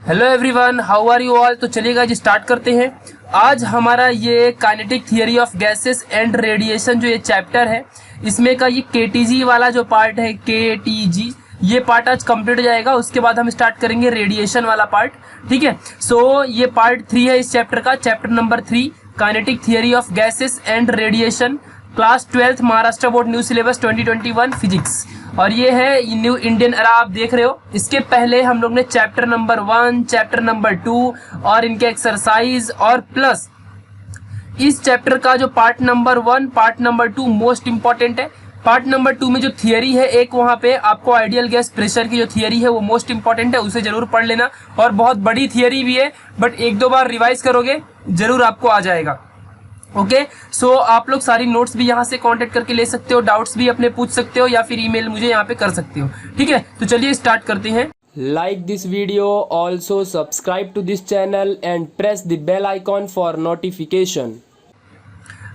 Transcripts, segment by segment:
Hello everyone, how are you all. तो चलिए guys start करते हैं। आज हमारा ये kinetic theory of gases and radiation जो ये चैप्टर है, इसमें का ये केटीजी वाला जो पार्ट है, केटीजी, ये पार्ट आज कंप्लीट हो जाएगा। उसके बाद हम स्टार्ट करेंगे रेडिएशन वाला पार्ट। ठीक है, सो ये पार्ट 3 है इस चैप्टर का, chapter number 3 kinetic theory of gases and radiation, class 12th Maharashtra board new syllabus 2021 physics. और ये है न्यू इंडियन एरा, आप देख रहे हो। इसके पहले हम लोग ने चैप्टर नंबर 1, चैप्टर नंबर 2 और इनके एक्सरसाइज और प्लस इस चैप्टर का जो part number 1, part number 2 most important है। पार्ट नंबर 2 में जो थियरी है एक, वहां पे आपको आइडियल गैस प्रेशर की जो थियरी है वो मोस्ट इंपॉर्टेंट है, उसे जरूर पढ़ लेना। और बहुत बड़ी थियरी भी है, बट एक दो बार रिवाइज करोगे जरूर आपको आ जाएगा। ओके, सो आप लोग सारी नोट्स भी यहाँ से कांटेक्ट करके ले सकते हो, डाउट्स भी अपने पूछ सकते हो या फिर ईमेल मुझे यहाँ पे कर सकते हो। ठीक है, तो चलिए स्टार्ट करते हैं। Like this video, also subscribe to this channel and press the bell icon for notification.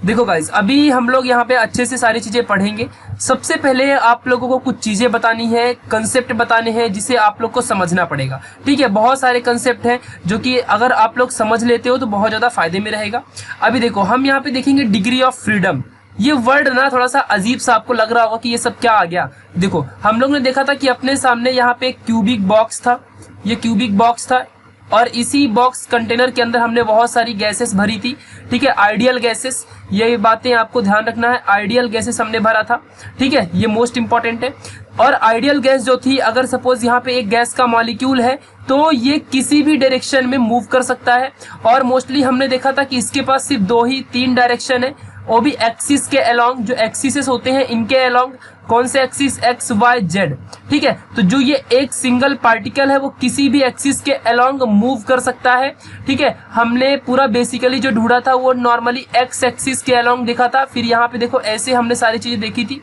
देखो गाइज, अभी हम लोग यहाँ पे अच्छे से सारी चीजें पढ़ेंगे। सबसे पहले आप लोगों को कुछ चीजें बतानी है, कंसेप्ट बताने हैं, जिसे आप लोग को समझना पड़ेगा। ठीक है, बहुत सारे कंसेप्ट हैं जो कि अगर आप लोग समझ लेते हो तो बहुत ज्यादा फायदे में रहेगा। अभी देखो, हम यहाँ पे देखेंगे डिग्री ऑफ फ्रीडम। ये वर्ड ना थोड़ा सा अजीब सा आपको लग रहा होगा कि ये सब क्या आ गया। देखो, हम लोग ने देखा था कि अपने सामने यहाँ पे क्यूबिक बॉक्स था, ये क्यूबिक बॉक्स था और इसी बॉक्स कंटेनर के अंदर हमने बहुत सारी गैसेस भरी थी। ठीक है, आइडियल गैसेस, ये बातें आपको ध्यान रखना है। आइडियल गैसेस हमने भरा था। ठीक है, ये मोस्ट इंपॉर्टेंट है। और आइडियल गैस जो थी, अगर सपोज यहाँ पे एक गैस का मॉलिक्यूल है तो ये किसी भी डायरेक्शन में मूव कर सकता है। और मोस्टली हमने देखा था कि इसके पास सिर्फ 2 ही 3 डायरेक्शन है, वो भी एक्सिस के अलोंग, जो एक्सिस होते हैं इनके अलोंग। कौन से एक्सिस? X Y Z. ठीक है, तो जो ये एक सिंगल पार्टिकल है वो किसी भी एक्सिस के अलोंग मूव कर सकता है। ठीक है, हमने पूरा बेसिकली जो ढूंढा था वो नॉर्मली एक्स एक्सिस के अलोंग देखा था। फिर यहाँ पे देखो, ऐसे हमने सारी चीजें देखी थी,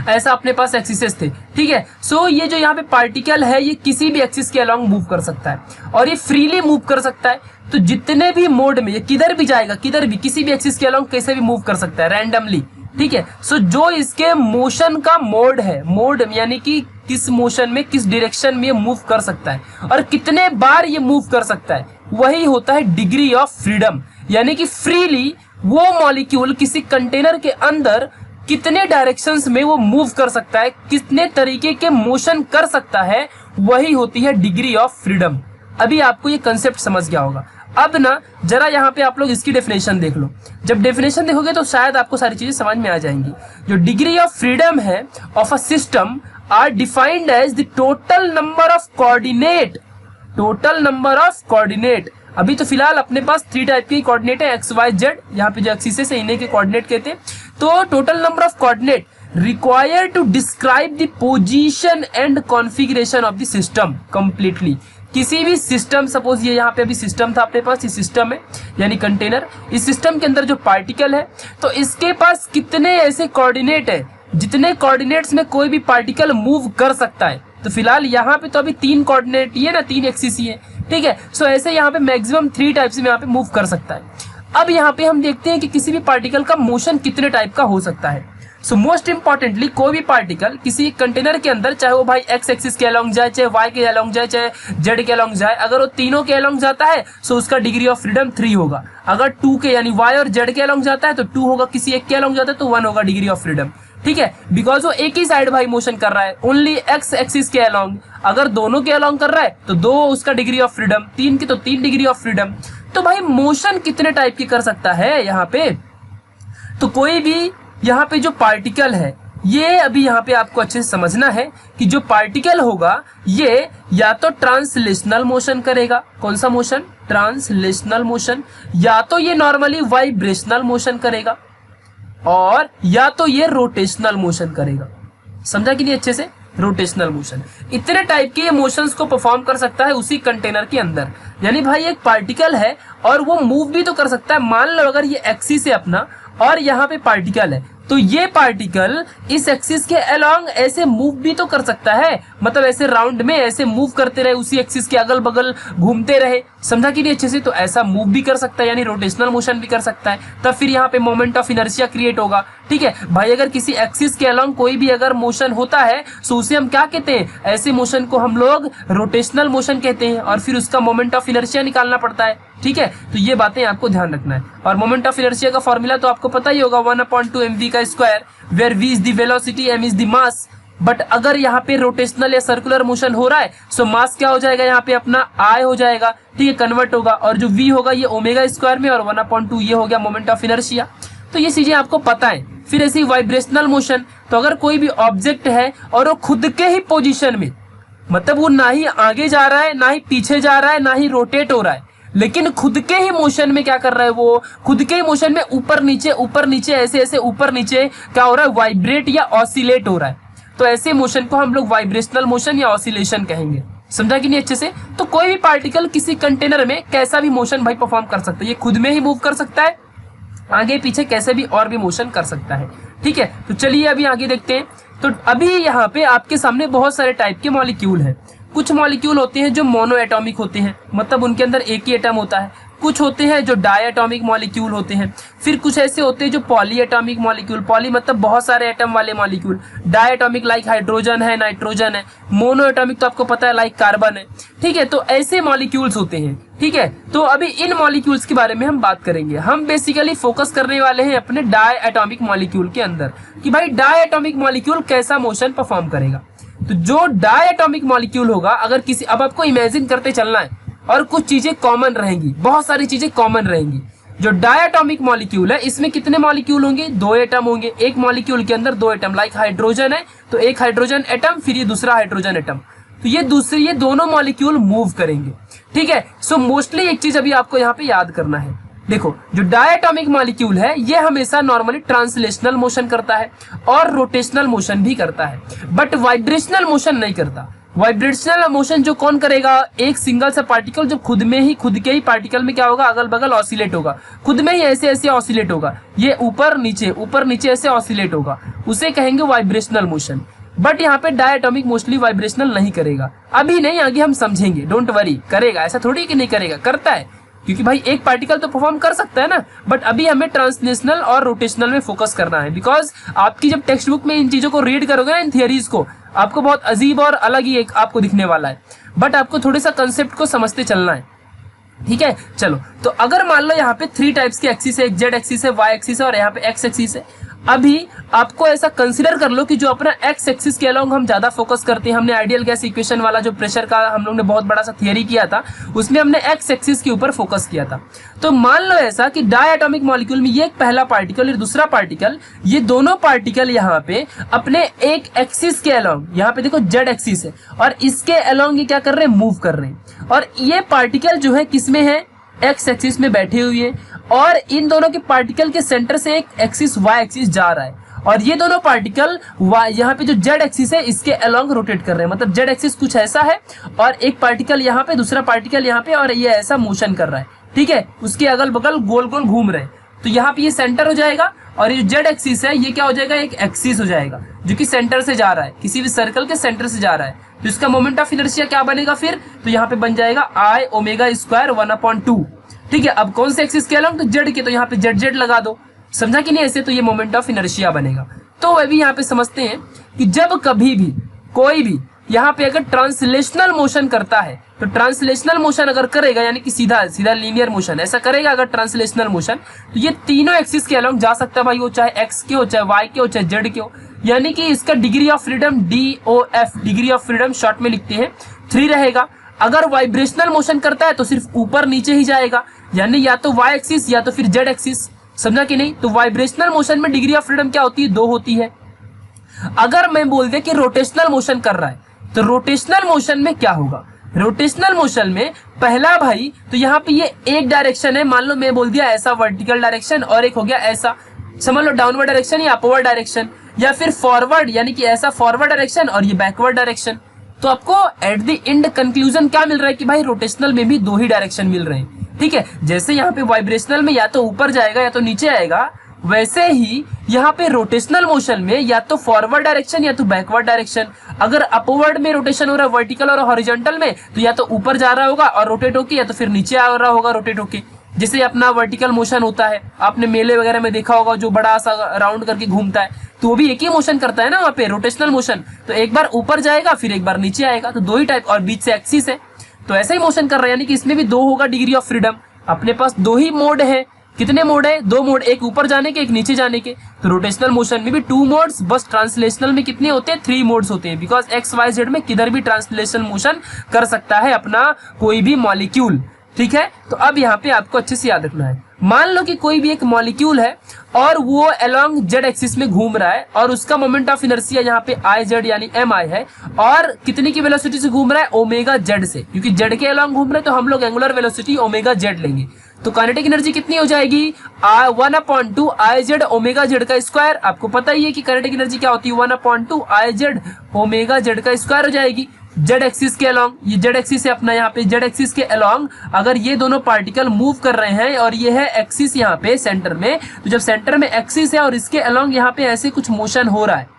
ऐसा अपने पास एक्सिसेस थे। ठीक है, सो ये जो यहाँ पे पार्टिकल है ये किसी भी एक्सिस के अलोंग मूव कर सकता है और ये फ्रीली मूव कर सकता है। तो जितने भी मोड में ये किधर भी जाएगा, किधर भी, किसी भी एक्सिस के अलोंग कैसे भी मूव कर सकता है रैंडमली। ठीक है, सो जो इसके मोशन का मोड है, मोड यानी कि किस मोशन में, किस डायरेक्शन में ये मूव कर सकता है और कितने बार ये मूव कर सकता है, वही होता है डिग्री ऑफ फ्रीडम। यानी कि फ्रीली वो मॉलिक्यूल किसी कंटेनर के अंदर कितने डायरेक्शंस में वो मूव कर सकता है, कितने तरीके के मोशन कर सकता है, वही होती है डिग्री ऑफ फ्रीडम। अभी आपको ये कंसेप्ट समझ गया होगा। अब ना जरा यहाँ पे आप लोग इसकी डेफिनेशन देख लो। जब डेफिनेशन देखोगे तो शायद आपको सारी चीजें समझ में आ जाएंगी। जो डिग्री ऑफ फ्रीडम है of a system are defined as the total number of coordinate, total number of coordinate. अभी तो फिलहाल अपने पास 3 टाइप के कोऑर्डिनेट है, एक्स वाई जेड। यहाँ पे जो एक्सिस है इन्हीं के कोऑर्डिनेट कहते हैं। तो total number of coordinate required to describe the position and configuration of the system completely. किसी भी सिस्टम, सपोज ये यहाँ पे अभी सिस्टम था अपने पास, ये सिस्टम है यानी कंटेनर। इस सिस्टम के अंदर जो पार्टिकल है तो इसके पास कितने ऐसे कोऑर्डिनेट है, जितने कोऑर्डिनेट्स में कोई भी पार्टिकल मूव कर सकता है। तो फिलहाल यहाँ पे तो अभी 3 कोऑर्डिनेट ही है ना, 3 एक्सिस ही है। ठीक है, सो ऐसे यहाँ पे मैक्सिमम 3 टाइप्स में यहाँ पे मूव कर सकता है। अब यहाँ पे हम देखते हैं कि किसी भी पार्टिकल का मोशन कितने टाइप का हो सकता है। सो मोस्ट इंपॉर्टेंटली, कोई भी पार्टिकल किसी कंटेनर के अंदर, चाहे वो भाई एक्स एक्सिस के अलोंग जाए, चाहे वाई के अलोंग जाए, चाहे जेड के अलोंग जाए, अगर वो तीनों के अलोंग जाता है सो उसका डिग्री ऑफ फ्रीडम 3 होगा। अगर 2 के यानी वाई और जेड के अलोंग जाता है तो 2 होगा, किसी एक के अलोंग जाता है तो 1 होगा डिग्री ऑफ फ्रीडम। ठीक है, बिकॉज वो एक ही साइड भाई मोशन कर रहा है, ओनली एक्स एक्सिस के अलोंग। अगर दोनों के अलोंग कर रहा है तो 2 उसका डिग्री ऑफ फ्रीडम, 3 की तो 3 डिग्री ऑफ फ्रीडम। तो भाई मोशन कितने टाइप की कर सकता है यहाँ पे? तो कोई भी यहाँ पे जो पार्टिकल है, ये अभी यहाँ पे आपको अच्छे से समझना है कि जो पार्टिकल होगा ये या तो ट्रांसलेशनल मोशन करेगा। कौन सा मोशन? Translational motion. या तो ये नॉर्मली वाइब्रेशनल मोशन करेगा और या तो ये रोटेशनल मोशन करेगा। समझा कि नहीं अच्छे से? Rotational motion. इतने टाइप के मोशंस को परफॉर्म कर सकता है उसी कंटेनर के अंदर। यानी भाई एक पार्टिकल है और वो मूव भी तो कर सकता है। मान लो अगर ये एक्सिस है अपना और यहाँ पे पार्टिकल है तो ये पार्टिकल इस एक्सिस के अलोंग ऐसे मूव भी तो कर सकता है, मतलब ऐसे राउंड में ऐसे मूव करते रहे, उसी एक्सिस के अगल बगल घूमते रहे, समझा कि नहीं अच्छे से। तो ऐसा मूव भी कर सकता है, यानी रोटेशनल मोशन भी कर सकता है, तब फिर यहाँ पे मोमेंट ऑफ इनर्शिया क्रिएट होगा। ठीक है भाई, अगर किसी एक्सिस के अलोंग कोई भी अगर मोशन होता है तो उसे हम क्या कहते हैं, ऐसे मोशन को हम लोग रोटेशनल मोशन कहते हैं, और फिर उसका मोमेंट ऑफ इनर्शिया निकालना पड़ता है। ठीक है, तो ये बातें आपको ध्यान रखना है। और मोमेंट ऑफ इनर्शिया का फॉर्मूला तो आपको पता ही होगा, 1/2 mv का square, where v is the velocity, m is the mass. But अगर यहाँ पे रोटेशनल या सर्कुलर मोशन हो रहा है सो मास क्या हो जाएगा, यहाँ पे अपना I हो जाएगा। ठीक है, कन्वर्ट होगा, और जो v होगा ये ओमेगा स्क्वायर में, और 1/2 ये हो गया मोमेंट ऑफ इनर्शिया। तो ये चीजें आपको पता है। फिर ऐसी वाइब्रेशनल मोशन, तो अगर कोई भी ऑब्जेक्ट है और वो खुद के ही पोजीशन में, मतलब वो ना ही आगे जा रहा है, ना ही पीछे जा रहा है, ना ही रोटेट हो रहा है, लेकिन खुद के ही मोशन में क्या कर रहा है, वो खुद के ही मोशन में ऊपर नीचे ऐसे ऐसे ऊपर नीचे क्या हो रहा है, वाइब्रेट या ऑसिलेट हो रहा है। तो ऐसे मोशन को हम लोग वाइब्रेशनल मोशन या ऑसिलेशन कहेंगे, समझा कि नहीं अच्छे से। तो कोई भी पार्टिकल किसी कंटेनर में कैसा भी मोशन भाई परफॉर्म कर सकता है, ये खुद में ही मूव कर सकता है, आगे पीछे कैसे भी और भी मोशन कर सकता है। ठीक है, तो चलिए अभी आगे देखते हैं। तो अभी यहाँ पे आपके सामने बहुत सारे टाइप के मॉलिक्यूल हैं। कुछ मॉलिक्यूल होते हैं जो मोनो एटॉमिक होते हैं, मतलब उनके अंदर एक ही एटम होता है। कुछ होते हैं जो डाई एटॉमिक मॉलिक्यूल होते हैं। फिर कुछ ऐसे होते हैं जो पॉली एटॉमिक मॉलिक्यूल, पॉली मतलब बहुत सारे एटम वाले molecule. Diatomic like hydrogen है, नाइट्रोजन है। मोनो एटॉमिक तो आपको पता है लाइक कार्बन है। ठीक है, तो ऐसे मॉलिक्यूल्स होते हैं। ठीक है, तो अभी इन मॉलिक्यूल्स के बारे में हम बात करेंगे। हम बेसिकली फोकस करने वाले हैं अपने डाई एटॉमिक मॉलिक्यूल के अंदर कि भाई डाई एटॉमिक मॉलिक्यूल कैसा मोशन परफॉर्म करेगा। तो जो डाई एटॉमिक मॉलिक्यूल होगा, अगर किसी, अब आपको इमेजिन करते चलना है, और कुछ चीजें कॉमन रहेंगी, बहुत सारी चीजें कॉमन रहेंगी। जो डाई एटॉमिक मॉलिक्यूल है इसमें कितने मॉलिक्यूल होंगे, 2 एटम होंगे। एक मॉलिक्यूल के अंदर 2 एटम, लाइक हाइड्रोजन है तो एक हाइड्रोजन एटम, फिर ये दूसरा हाइड्रोजन एटम, तो ये दोनों मॉलिक्यूल मूव करेंगे। ठीक है, सो मोस्टली एक चीज अभी आपको यहाँ पे याद करना है, देखो जो डायटॉमिक मॉलिक्यूल है ये हमेशा नॉर्मली ट्रांसलेशनल मोशन करता है और रोटेशनल मोशन भी करता है, बट वाइब्रेशनल मोशन नहीं करता। वाइब्रेशनल मोशन जो कौन करेगा, एक सिंगल सा पार्टिकल जो खुद के ही पार्टिकल में क्या होगा, अगल बगल ऑसिलेट होगा, खुद में ही ऐसे ऐसे ऑसिलेट होगा, ये ऊपर नीचे ऐसे ऑसिलेट होगा, उसे कहेंगे वाइब्रेशनल मोशन। बट यहाँ पे डायटॉमिक मोस्टली वाइब्रेशनल नहीं करेगा, अभी नहीं, आगे हम समझेंगे, डोंट वरी। करेगा, ऐसा थोड़ी कि नहीं करेगा, करता है, क्योंकि भाई एक पार्टिकल तो परफॉर्म कर सकता है ना। बट अभी हमें ट्रांसलेशनल और रोटेशनल में फोकस करना है, बिकॉज आपकी जब टेक्स्ट बुक में इन चीजों को रीड करोगे ना, इन थियरीज को, आपको बहुत अजीब और अलग ही एक आपको दिखने वाला है, बट आपको थोड़े सा कंसेप्ट को समझते चलना है। ठीक है, चलो, तो अगर मान लो यहाँ पे 3 टाइप्स की एक्सिस है, एक जेड एक्सिस है, वाई एक्सिस है और यहाँ पे एक्स एक्सिस है। अभी आपको ऐसा कंसीडर कर लो कि जो अपना एक्स एक्सिस के अलोंग हम ज्यादा फोकस करते हैं, हमने आइडियल गैस इक्वेशन वाला जो प्रेशर का हम लोग ने बहुत बड़ा सा थियरी किया था, उसमें हमने एक्स एक्सिस के ऊपर फोकस किया था। तो मान लो ऐसा कि डायटॉमिक मॉलिक्यूल में ये एक पहला पार्टिकल और दूसरा पार्टिकल, ये दोनों पार्टिकल यहाँ पे अपने एक एक्सिस के अलोंग, यहाँ पे देखो जेड एक्सिस है और इसके अलोंग ये क्या कर रहे हैं, मूव कर रहे हैं। और ये पार्टिकल जो है किसमें है, एक्स एक्सिस में बैठे हुए हैं, और इन दोनों के पार्टिकल के सेंटर से एक एक्सिस वाई एक्सिस जा रहा है, और ये दोनों पार्टिकल यहाँ पे जो जेड एक्सिस है इसके अलोंग रोटेट कर रहे हैं। मतलब जेड एक्सिस कुछ ऐसा है और एक पार्टिकल यहाँ पे, दूसरा पार्टिकल यहाँ पे, और ये ऐसा मोशन कर रहा है। ठीक है, उसके अगल बगल गोल गोल घूम रहे हैं। तो यहाँ पे ये सेंटर हो जाएगा, और ये जेड एक्सिस है ये क्या हो जाएगा, एक एक्सिस हो जाएगा जो कि सेंटर से जा रहा है, किसी भी सर्कल के सेंटर से जा रहा है। तो इसका मोमेंट ऑफ इनर्शिया क्या बनेगा फिर, तो यहाँ पे बन जाएगा I ओमेगा स्क्वायर 1/2। ठीक है, अब कौन से एक्सिस के अलोंग, तो जेड के, तो यहाँ पे जेड जेड लगा दो, समझा कि नहीं ऐसे, तो ये मोमेंट ऑफ इनर्शिया बनेगा। तो अभी यहाँ पे समझते हैं कि जब कभी भी कोई भी यहाँ पे अगर ट्रांसलेशनल मोशन करता है, तो ट्रांसलेशनल मोशन अगर करेगा यानी कि सीधा सीधा लीनियर मोशन ऐसा करेगा अगर ट्रांसलेशनल मोशन, तो ये तीनों एक्सिस के अलोंग जा सकता है भाई, वो चाहे एक्स के हो, चाहे वाई के हो, चाहे जेड के हो। यानी कि इसका degree of freedom DOF, degree of freedom short में लिखते हैं, 3 रहेगा। अगर वाइब्रेशनल मोशन करता है तो सिर्फ ऊपर नीचे ही जाएगा, यानी या तो वाई एक्सिस या तो फिर जेड एक्सिस, समझा कि नहीं। तो वाइब्रेशनल मोशन में डिग्री ऑफ फ्रीडम क्या होती है, 2 होती है। अगर मैं बोल दे कि रोटेशनल मोशन कर रहा है, तो रोटेशनल मोशन में क्या होगा, रोटेशनल मोशन में पहला भाई, तो यहाँ पे ये एक डायरेक्शन है, मान लो मैं बोल दिया ऐसा वर्टिकल डायरेक्शन, और एक हो गया ऐसा, समझ लो डाउनवर्ड डायरेक्शन या अपवर्ड डायरेक्शन, या फिर फॉरवर्ड यानी कि ऐसा फॉरवर्ड डायरेक्शन और ये बैकवर्ड डायरेक्शन। तो आपको एट द एंड कंक्लूजन क्या मिल रहा है कि भाई रोटेशनल में भी 2 ही डायरेक्शन मिल रहे हैं। ठीक है, जैसे यहाँ पे वाइब्रेशनल में या तो ऊपर जाएगा या तो नीचे आएगा, वैसे ही यहाँ पे रोटेशनल मोशन में या तो फॉरवर्ड डायरेक्शन या तो बैकवर्ड डायरेक्शन। अगर अपवर्ड में रोटेशन हो रहा है वर्टिकल और हॉरिजॉन्टल में, तो या तो ऊपर जा रहा होगा और रोटेट होके, या तो फिर नीचे आ रहा होगा रोटेट होके। जैसे अपना वर्टिकल मोशन होता है, आपने मेले वगैरह में देखा होगा, जो बड़ा सा राउंड करके घूमता है, तो वो भी एक ही मोशन करता है ना वहाँ पे, रोटेशनल मोशन। तो एक बार ऊपर जाएगा फिर एक बार नीचे आएगा, तो दो ही टाइप, और बीच से एक्सिस है, तो ऐसा ही मोशन कर रहा है। यानी कि इसमें भी दो होगा डिग्री ऑफ फ्रीडम। अपने पास दो ही मोड है। कितने मोड है? दो मोड, एक ऊपर जाने के, एक नीचे जाने के। तो रोटेशनल मोशन में भी टू मोड्स, बस ट्रांसलेशनल में कितने होते हैं? 3 मोड्स होते हैं, बिकॉज एक्स वाई जेड में किधर भी ट्रांसलेशन मोशन कर सकता है अपना कोई भी मॉलिक्यूल। ठीक है, तो अब यहाँ पे आपको अच्छे से याद रखना है। मान लो कि कोई भी एक मॉलिक्यूल है और वो अलोंग जेड एक्सिस में घूम रहा है और उसका मोमेंट ऑफ इनर्शिया यहाँ पे आई जेड यानी एम आई है, और कितनी की वेलोसिटी से घूम रहा है? ओमेगा जेड से, क्योंकि जेड के अलोंग घूम रहे हैं तो हम लोग एंगुलर वेलोसिटी ओमेगा जेड लेंगे। तो काइनेटिक एनर्जी कितनी हो जाएगी? 1/2 आई जेड ओमेगा जेड का स्क्वायर। आपको पता ही है कि काइनेटिक एनर्जी क्या होती है, 1/2 आई जेड ओमेगा जेड का स्क्वायर हो जाएगी। जेड एक्सिस के अलोंग, ये जेड एक्सिस है अपना, यहाँ पे जेड एक्सिस के अलोंग अगर ये दोनों पार्टिकल मूव कर रहे हैं और ये है एक्सिस यहाँ पे सेंटर में, तो जब सेंटर में एक्सिस है और इसके अलोंग यहाँ पे ऐसे कुछ मोशन हो रहा है,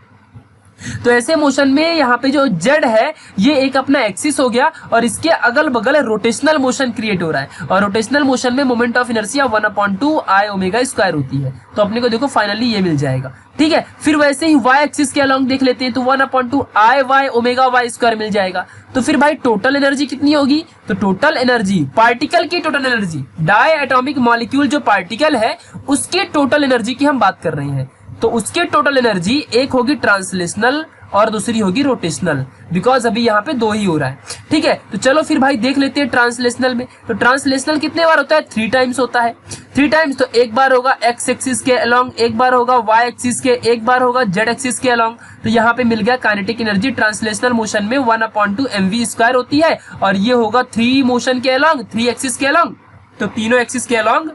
तो ऐसे मोशन में यहाँ पे जो जेड है ये एक अपना एक्सिस हो गया और इसके अगल बगल रोटेशनल मोशन क्रिएट हो रहा है, और रोटेशनल मोशन में moment of inertia 1/2 I omega square होती है। तो अपने को देखो फाइनली ये मिल जाएगा। ठीक है, फिर वैसे ही वाई एक्सिस के अलोंग देख लेते हैं, तो 1/2 I Y omega Y square मिल जाएगा। तो फिर भाई टोटल एनर्जी कितनी होगी? तो टोटल एनर्जी, पार्टिकल की total energy, diatomic molecule जो पार्टिकल है उसके टोटल एनर्जी की हम बात कर रहे हैं, तो उसके टोटल एनर्जी एक होगी ट्रांसलेशनल और दूसरी होगी रोटेशनल, बिकॉज अभी यहाँ पे दो ही हो रहा है। ठीक है, तो चलो फिर भाई देख लेते हैं ट्रांसलेशनल में। तो ट्रांसलेशनल कितने बार होता है? 3 टाइम्स होता है। 3 टाइम्स, तो एक बार होगा एक्स एक्सिस के अलोंग, एक बार होगा वाई एक्सिस के, एक बार होगा जेड एक्सिस के अलोंग। तो यहाँ पे मिल गया काइनेटिक एनर्जी ट्रांसलेशनल मोशन में 1/2 mv स्क्वायर होती है, और ये होगा 3 मोशन के अलोंग, 3 एक्सिस के अलोंग, तो तीनों एक्सिस के अलोंग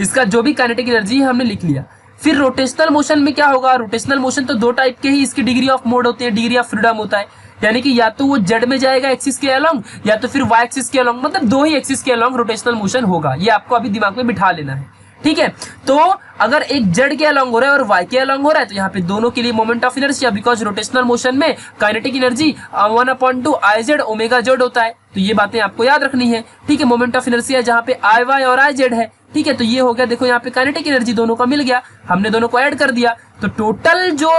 इसका जो भी काइनेटिक एनर्जी है हमने लिख लिया। फिर रोटेशनल मोशन में क्या होगा? रोटेशनल मोशन तो दो टाइप के ही इसकी डिग्री ऑफ मोड होते हैं, डिग्री ऑफ फ्रीडम होता है, यानी कि या तो वो जेड में जाएगा एक्सिस के अलोंग या तो फिर वाई एक्सिस के अलोंग, मतलब दो ही एक्सिस के अलोंग रोटेशनल मोशन होगा। ये आपको अभी दिमाग में बिठा लेना है। ठीक है, तो अगर एक जेड के अलोंग हो रहा है और वाई के अलोंग हो रहा है, तो यहाँ पे दोनों के लिए moment of inertia, because rotational motion में kinetic energy 1/2 I Z omega Z होता है, तो ये बातें आपको याद रखनी है। ठीक है, मोमेंट ऑफ इनर्शिया जहाँ पे आई वाई और आई जेड है। ठीक है, तो ये हो गया, देखो यहाँ पे काइनेटिक एनर्जी दोनों का मिल गया, हमने दोनों को ऐड कर दिया, तो टोटल जो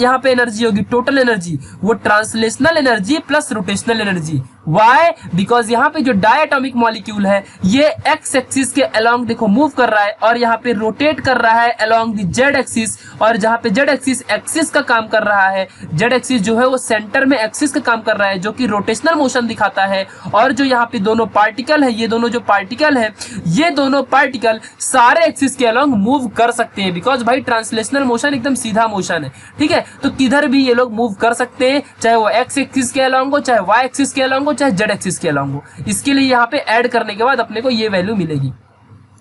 यहाँ पे एनर्जी होगी, टोटल एनर्जी वो translational energy plus rotational energy. Why? Because यहाँ पे जो डायटॉमिक मॉलिक्यूल है ये एक्स एक्सिस के अलोंग देखो मूव कर रहा है और यहाँ पे रोटेट कर रहा है अलोंग द जेड एक्सिस, और जहाँ पे जेड एक्सिस एक्सिस का काम कर रहा है, जेड एक्सिस जो है वो सेंटर में एक्सिस का काम कर रहा है, जो कि रोटेशनल मोशन दिखाता है। और जो यहाँ पे दोनों पार्टिकल है, ये दोनों जो पार्टिकल है, ये दोनों पार्टिकल सारे एक्सिस के अलोंग मूव कर सकते हैं, बिकॉज भाई ट्रांसलेशनल मोशन एकदम सीधा मोशन है। ठीक है, तो किधर भी ये लोग मूव कर सकते हैं, चाहे वो एक्स एक्सिस के अलोंग हो, चाहे वाई एक्सिस के अलोंग हो, चाहे जेड एक्सिस के अलोंग हो। इसके लिए यहाँ पे ऐड करने के बाद अपने को ये वैल्यू मिलेगी।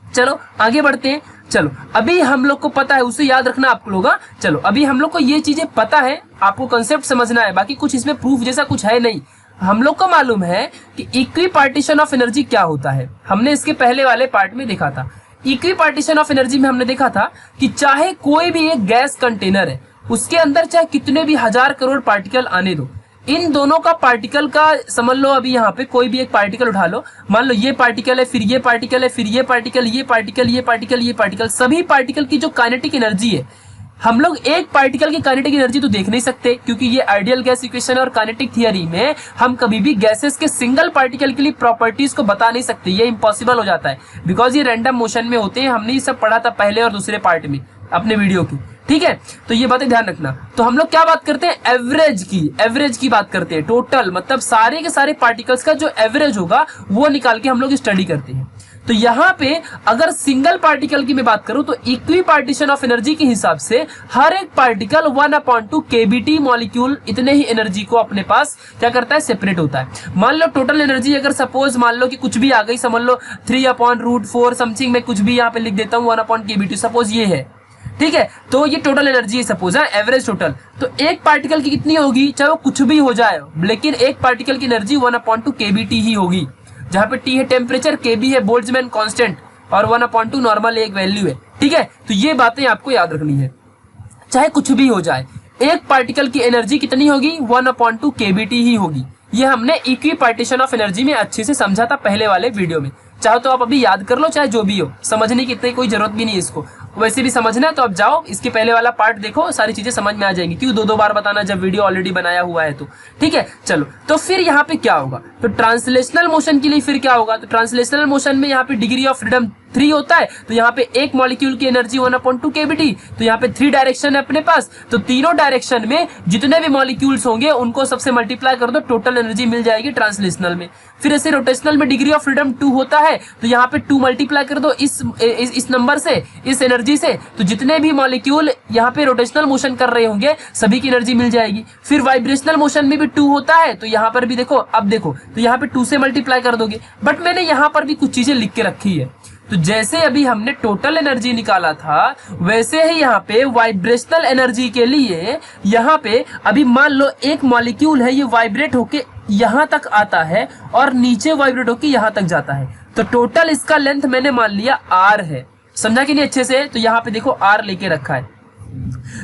चलो आगे बढ़ते हैं। चलो अभी हम लोग को पता है, उसे याद रखना आप लोग। चलो अभी हम लोग को ये चीजें पता है, आपको कंसेप्ट समझना है, बाकी कुछ इसमें प्रूफ जैसा कुछ है नहीं। हम लोग को मालूम है कि इक्वी पार्टीशन ऑफ एनर्जी क्या होता है, हमने इसके पहले वाले पार्ट में देखा था। इक्वी पार्टीशन ऑफ एनर्जी में हमने देखा था कि चाहे कोई भी एक गैस कंटेनर है, उसके अंदर चाहे कितने भी 1000 करोड़ पार्टिकल आने दो, इन दोनों का पार्टिकल का समझ लो, अभी यहाँ पे कोई भी एक पार्टिकल उठा लो, मान लो ये पार्टिकल है, फिर ये पार्टिकल है, फिर ये पार्टिकल, ये पार्टिकल, ये पार्टिकल, ये पार्टिकल, सभी पार्टिकल की जो काइनेटिक एनर्जी है, हम लोग एक पार्टिकल की काइनेटिक एनर्जी तो देख नहीं सकते, क्योंकि ये आइडियल गैस इक्वेशन और काइनेटिक थियरी में हम कभी भी गैसेस के सिंगल पार्टिकल के लिए प्रॉपर्टीज को बता नहीं सकते, ये इम्पॉसिबल हो जाता है, बिकॉज ये रैंडम मोशन में होते हैं। हमने ये सब पढ़ा था पहले और दूसरे पार्ट में अपने वीडियो की। ठीक है, तो ये बातें ध्यान रखना। तो हम लोग क्या बात करते हैं? एवरेज की बात करते हैं। टोटल मतलब सारे के सारे पार्टिकल्स का जो एवरेज होगा वो निकाल के हम लोग स्टडी करते हैं। तो यहाँ पे अगर सिंगल पार्टिकल की मैं बात करूं तो इक्वी पार्टीशन ऑफ एनर्जी के हिसाब से हर एक पार्टिकल 1/2 kBt मॉलिक्यूल इतने ही एनर्जी को अपने पास क्या करता है, सेपरेट होता है। मान लो टोटल एनर्जी अगर सपोज मान लो कि कुछ भी आ गई, समझ लो 3/√4 समथिंग, मैं कुछ भी यहाँ पे लिख देता हूँ 1/kBt, सपोज ये है। ठीक है, तो ये टोटल एनर्जी है सपोज, है एवरेज टोटल। तो एक पार्टिकल की कितनी होगी, चाहे वो कुछ भी हो जाए, लेकिन एक पार्टिकल की एनर्जी 1/2 kBt ही होगी, जहां पे T है टेम्परेचर, Kb है बोल्ट्जमैन कांस्टेंट। और 1/2 नॉर्मल एक वैल्यू है, ठीक है। तो ये बातें आपको याद रखनी है, चाहे कुछ भी हो जाए। एक पार्टिकल की एनर्जी कितनी होगी, 1/2 kBT ही होगी। ये हमने इक्वी पार्टीशन ऑफ एनर्जी में अच्छे से समझा था पहले वाले वीडियो में। चाहे तो आप अभी याद कर लो, चाहे जो भी हो, समझने की इतनी कोई जरूरत भी नहीं है इसको। वैसे भी समझना है तो आप जाओ इसके पहले वाला पार्ट देखो, सारी चीजें समझ में आ जाएंगी। क्यों दो बार बताना जब वीडियो ऑलरेडी बनाया हुआ है तो, ठीक है। चलो, तो फिर यहाँ पे क्या होगा, तो ट्रांसलेशनल मोशन के लिए फिर क्या होगा, तो ट्रांसलेशनल मोशन में यहाँ पे डिग्री ऑफ फ्रीडम 3 होता है। तो यहाँ पे एक मॉलिक्यूल की एनर्जी 1/2 kBT। तो यहाँ पे 3 डायरेक्शन है अपने पास, तो तीनों डायरेक्शन में जितने भी मॉलिक्यूल्स होंगे उनको सबसे मल्टीप्लाई कर दो, टोटल एनर्जी मिल जाएगी ट्रांसलेशनल में। फिर ऐसे रोटेशनल में डिग्री ऑफ फ्रीडम 2 होता है, तो यहाँ पे 2 मल्टीप्लाई कर दो इस नंबर से, इस एनर्जी से, तो जितने भी मॉलिक्यूल यहाँ पे रोटेशनल मोशन कर रहे होंगे सभी की एनर्जी मिल जाएगी। फिर वाइब्रेशनल मोशन में भी 2 होता है, तो यहाँ पर भी देखो, अब देखो तो यहाँ पे 2 से मल्टीप्लाई कर दोगे। बट मैंने यहाँ पर भी कुछ चीजें लिख के रखी है। तो जैसे अभी हमने टोटल एनर्जी निकाला था, वैसे ही यहाँ पे वाइब्रेशनल एनर्जी के लिए यहाँ पे अभी मान लो एक मॉलिक्यूल है, ये वाइब्रेट होके यहाँ तक आता है और नीचे वाइब्रेट होके यहाँ तक जाता है। तो टोटल इसका लेंथ मैंने मान लिया r है, समझा कि नहीं अच्छे से। तो यहाँ पे देखो r लेके रखा है।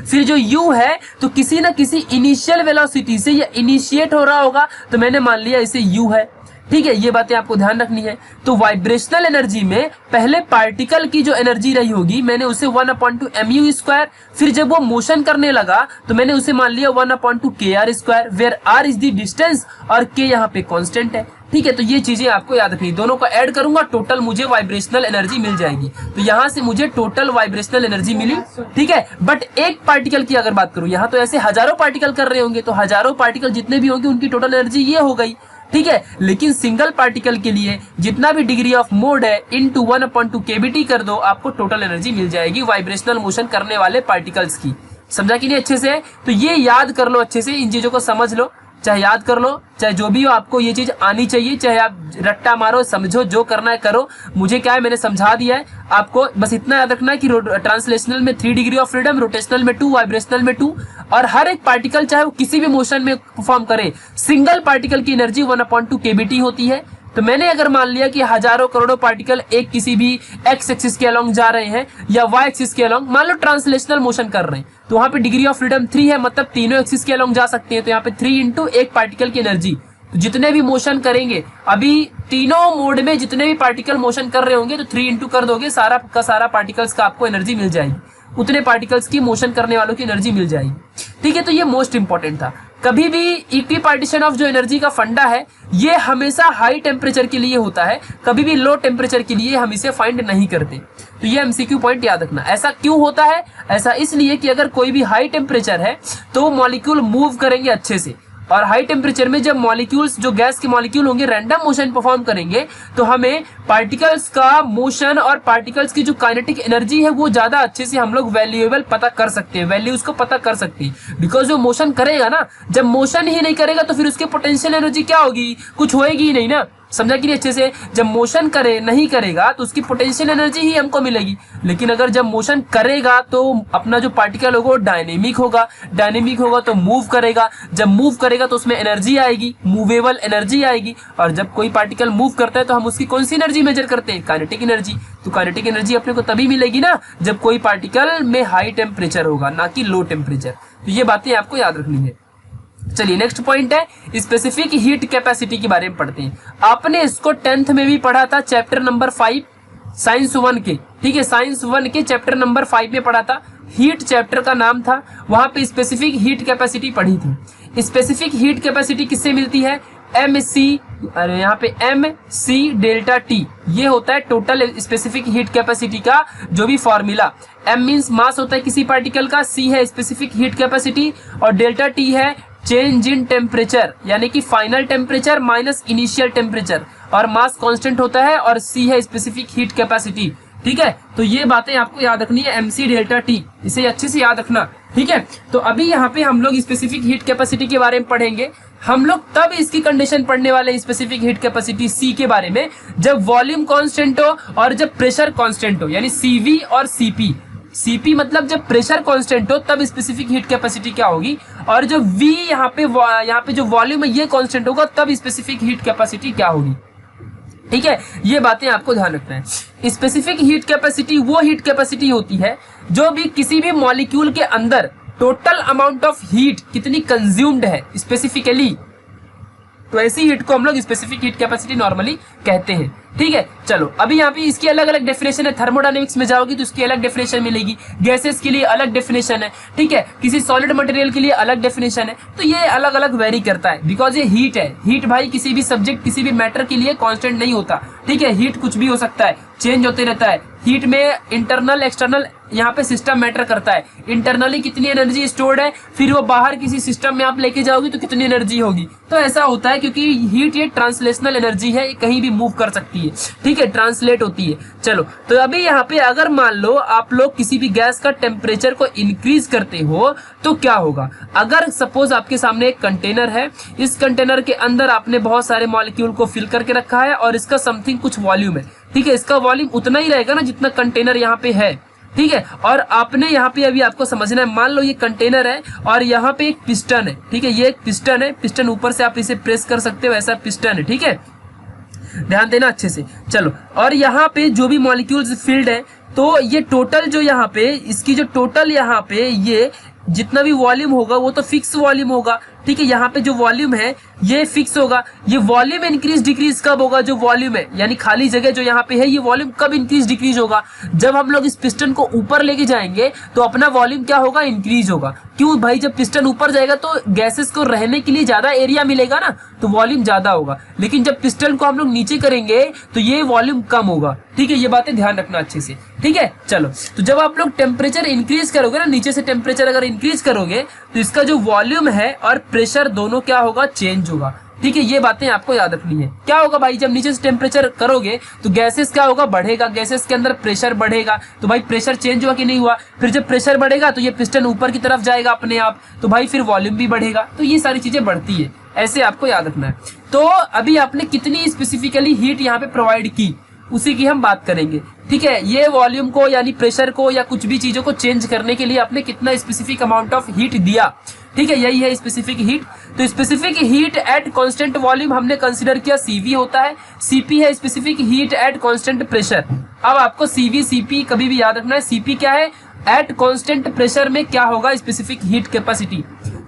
फिर जो u है तो किसी ना किसी इनिशियल वेलोसिटी से ये इनिशिएट हो रहा होगा, तो मैंने मान लिया इसे u है, ठीक है। ये बातें आपको ध्यान रखनी है। तो वाइब्रेशनल एनर्जी में पहले पार्टिकल की जो एनर्जी रही होगी मैंने उसे 1/2 mu², फिर जब वो मोशन करने लगा तो मैंने उसे मान लिया 1/2 kr², where r is the distance और k यहाँ पे कांस्टेंट है, ठीक है। तो ये चीजें आपको याद रखनी, दोनों को ऐड करूंगा टोटल मुझे वाइब्रेशनल एनर्जी मिल जाएगी। तो यहाँ से मुझे टोटल वाइब्रेशनल एनर्जी मिली, ठीक है। बट एक पार्टिकल की अगर बात करूं, यहाँ तो ऐसे हजारों पार्टिकल कर रहे होंगे, तो हजारों पार्टिकल जितने भी होंगे उनकी टोटल एनर्जी ये हो गई, ठीक है। लेकिन सिंगल पार्टिकल के लिए जितना भी डिग्री ऑफ मोड है इनटू 1/2 kBT कर दो, आपको टोटल एनर्जी मिल जाएगी वाइब्रेशनल मोशन करने वाले पार्टिकल्स की। समझा कि नहीं अच्छे से। तो ये याद कर लो अच्छे से, इन चीजों को समझ लो, चाहे याद कर लो, चाहे जो भी हो, आपको ये चीज आनी चाहिए, चाहे आप रट्टा मारो, समझो, जो करना है करो। मुझे क्या है, मैंने समझा दिया है आपको, बस इतना याद रखना है कि ट्रांसलेशनल में 3 डिग्री ऑफ फ्रीडम, रोटेशनल में 2, वाइब्रेशनल में 2, और हर एक पार्टिकल चाहे वो किसी भी मोशन में परफॉर्म करे, सिंगल पार्टिकल की एनर्जी 1/2 kBT होती है। तो मैंने अगर मान लिया कि हजारों करोड़ों पार्टिकल एक किसी भी एक्स एक्सिस के अलोंग जा रहे हैं या वाई एक्सिस के अलोंग, मान लो ट्रांसलेशनल मोशन कर रहे हैं, तो वहां पे डिग्री ऑफ फ्रीडम 3 है, मतलब तीनों एक्सिस के अलोंग जा सकते हैं। तो यहाँ पे 3 इंटू एक पार्टिकल की एनर्जी, तो जितने भी मोशन करेंगे, अभी तीनों मोड में जितने भी पार्टिकल मोशन कर रहे होंगे तो 3 इंटू कर दोगे, सारा का सारा पार्टिकल्स का आपको एनर्जी मिल जाएगी, उतने पार्टिकल्स की मोशन करने वालों की एनर्जी मिल जाएगी, ठीक है। तो ये मोस्ट इंपॉर्टेंट था। कभी भी इक्वी पार्टीशन ऑफ जो एनर्जी का फंडा है ये हमेशा हाई टेम्परेचर के लिए होता है, कभी भी लो टेम्परेचर के लिए हम इसे फाइंड नहीं करते। तो ये एमसीक्यू पॉइंट याद रखना। ऐसा क्यों होता है, ऐसा इसलिए कि अगर कोई भी हाई टेम्परेचर है तो मॉलिक्यूल मूव करेंगे अच्छे से, और हाई टेम्परेचर में जब मॉलिक्यूल्स, जो गैस के मॉलिक्यूल होंगे, रैंडम मोशन परफॉर्म करेंगे, तो हमें पार्टिकल्स का मोशन और पार्टिकल्स की जो काइनेटिक एनर्जी है वो ज्यादा अच्छे से हम लोग वैल्यूएबल पता कर सकते हैं, वैल्यूज को पता कर सकते हैं। बिकॉज जो मोशन करेगा ना, जब मोशन ही नहीं करेगा तो फिर उसके पोटेंशियल एनर्जी क्या होगी, कुछ होएगी ही नहीं ना। समझा कि नहीं अच्छे से। जब मोशन करे नहीं करेगा तो उसकी पोटेंशियल एनर्जी ही हमको मिलेगी, लेकिन अगर जब मोशन करेगा तो अपना जो पार्टिकल होगा वो डायनेमिक होगा, डायनेमिक होगा तो मूव करेगा, जब मूव करेगा तो उसमें एनर्जी आएगी, मूवेबल एनर्जी आएगी। और जब कोई पार्टिकल मूव करता है तो हम उसकी कौन सी एनर्जी मेजर करते हैं, काइनेटिक एनर्जी। तो काइनेटिक एनर्जी अपने को तभी मिलेगी ना जब कोई पार्टिकल में हाई टेम्परेचर होगा, ना कि लो टेम्परेचर। तो ये बातें आपको याद रखनी है। चलिए नेक्स्ट पॉइंट है स्पेसिफिक हीट कैपेसिटी के बारे में पढ़ते हैं। आपने इसको 10th में भी पढ़ा था, चैप्टर नंबर 5 साइंस 1 के, ठीक है, साइंस 1 के चैप्टर नंबर 5 में पढ़ा था, हीट चैप्टर का नाम था, वहां पे स्पेसिफिक हीट कैपेसिटी पढ़ी थी। स्पेसिफिक हीट कैपेसिटी किससे मिलती है, MC, अरे यहाँ पे MC डेल्टा T, ये होता है टोटल स्पेसिफिक हीट कैपेसिटी का जो भी फॉर्मूला। M मीन्स मास होता है किसी पार्टिकल का, C है स्पेसिफिक हीट कैपेसिटी, और डेल्टा T है चेंज इन टेम्परेचर, यानी कि final temperature minus initial temperature, और मास कांस्टेंट होता है, और C है स्पेसिफिक हीट कैपेसिटी, ठीक है। तो ये बातें आपको याद रखनी है, MC डेल्टा T, इसे अच्छे से याद रखना, ठीक है। तो अभी यहाँ पे हम लोग स्पेसिफिक हीट कैपेसिटी के बारे में पढ़ेंगे। हम लोग तब इसकी कंडीशन पढ़ने वाले स्पेसिफिक हीट कैपेसिटी C के बारे में जब वॉल्यूम कांस्टेंट हो और जब प्रेशर कांस्टेंट हो, यानी CV और CP। CP मतलब जब प्रेशर कांस्टेंट हो तब स्पेसिफिक हीट कैपेसिटी क्या होगी, और जब V यहाँ पे जो वॉल्यूम है ये कांस्टेंट होगा तब स्पेसिफिक हीट कैपेसिटी क्या होगी। ठीक है, ये बातें आपको ध्यान रखना है। स्पेसिफिक हीट कैपेसिटी वो हीट कैपेसिटी होती है जो भी किसी भी मॉलिक्यूल के अंदर टोटल अमाउंट ऑफ हीट कितनी कंज्यूम्ड है स्पेसिफिकली, तो ऐसी हीट को हम लोग स्पेसिफिक हीट कैपेसिटी नॉर्मली कहते हैं। ठीक है, चलो अभी यहाँ पे इसकी अलग अलग डेफिनेशन है। थर्मोडायनेमिक्स में जाओगी तो इसकी अलग डेफिनेशन मिलेगी, गैसेस के लिए अलग डेफिनेशन है, ठीक है, किसी सॉलिड मटेरियल के लिए अलग डेफिनेशन है। तो ये अलग अलग वेरी करता है बिकॉज ये हीट है। हीट भाई किसी भी सब्जेक्ट किसी भी मैटर के लिए कांस्टेंट नहीं होता। ठीक है, हीट कुछ भी हो सकता है, चेंज होते रहता है। हीट में इंटरनल एक्सटर्नल यहाँ पे सिस्टम मैटर करता है। इंटरनली कितनी एनर्जी स्टोर्ड है, फिर वो बाहर किसी सिस्टम में आप लेके जाओगी तो कितनी एनर्जी होगी। तो ऐसा होता है क्योंकि हीट ये ट्रांसलेशनल एनर्जी है, कहीं भी मूव कर सकती है। ठीक है, ट्रांसलेट होती है। चलो तो अभी यहाँ पे अगर मान लो आप लोग किसी भी गैस का टेम्परेचर को इंक्रीज करते हो तो क्या होगा। अगर सपोज आपके सामने एक कंटेनर है, इस कंटेनर के अंदर आपने बहुत सारे मॉलिक्यूल को फिल करके रखा है और इसका समथिंग कुछ वॉल्यूम है। ठीक है, इसका वॉल्यूम उतना ही रहेगा ना जितना कंटेनर यहाँ पे है। ठीक है, और आपने यहाँ पे अभी आपको समझना है, मान लो ये कंटेनर है और यहाँ पे एक पिस्टन है। ठीक है, ये एक पिस्टन है, पिस्टन ऊपर से आप इसे प्रेस कर सकते हो, ऐसा पिस्टन है। ठीक है, ध्यान देना अच्छे से। चलो, और यहाँ पे जो भी मॉलिक्यूल्स फील्ड है तो ये टोटल जो यहाँ पे इसकी जो टोटल यहाँ पे ये जितना भी वॉल्यूम होगा वो तो फिक्स वॉल्यूम होगा। ठीक है, यहाँ पे जो वॉल्यूम है ये फिक्स होगा। ये वॉल्यूम इंक्रीज डिक्रीज कब होगा, जो वॉल्यूम है यानी खाली जगह जो यहाँ पे है, ये वॉल्यूम कब इंक्रीज डिक्रीज होगा, जब हम लोग इस पिस्टन को ऊपर लेके जाएंगे तो अपना वॉल्यूम क्या होगा, इंक्रीज होगा। क्यों भाई, जब पिस्टन ऊपर जाएगा तो गैसेस को रहने के लिए ज्यादा एरिया मिलेगा ना, तो वॉल्यूम ज्यादा होगा। लेकिन जब पिस्टन को हम लोग नीचे करेंगे तो ये वॉल्यूम कम होगा। ठीक है, ये बातें ध्यान रखना अच्छे से। ठीक है, चलो तो जब आप लोग टेम्परेचर इंक्रीज करोगे ना, नीचे से टेम्परेचर अगर इंक्रीज करोगे तो इसका जो वॉल्यूम है और प्रेशर दोनों क्या होगा, चेंज होगा। ठीक है, ये बातें आपको याद रखनी है। क्या होगा भाई, जब नीचे से टेम्परेचर करोगे तो गैसेस क्या होगा, बढ़ेगा, गैसेस के अंदर प्रेशर बढ़ेगा। तो भाई प्रेशर चेंज हुआ कि नहीं हुआ, फिर जब प्रेशर बढ़ेगा तो ये पिस्टन ऊपर की तरफ जाएगा अपने आप, तो भाई फिर वॉल्यूम भी बढ़ेगा। तो ये सारी चीजें बढ़ती है, ऐसे आपको याद रखना है। तो अभी आपने कितनी स्पेसिफिकली हीट यहाँ पे प्रोवाइड की उसी की हम बात करेंगे। ठीक है, ये वॉल्यूम को यानी प्रेशर को या कुछ भी चीजों को चेंज करने के लिए आपने कितना स्पेसिफिक अमाउंट ऑफ हीट दिया। ठीक है, यही है स्पेसिफिक हीट। तो specific heat at constant volume हमने कंसीडर किया सीवी होता है, सीपी है specific heat at constant pressure. अब आपको सीवी सीपी कभी भी याद रखना है। सीपी क्या है, एट कांस्टेंट प्रेशर में क्या होगा, स्पेसिफिक हीट कैपेसिटी।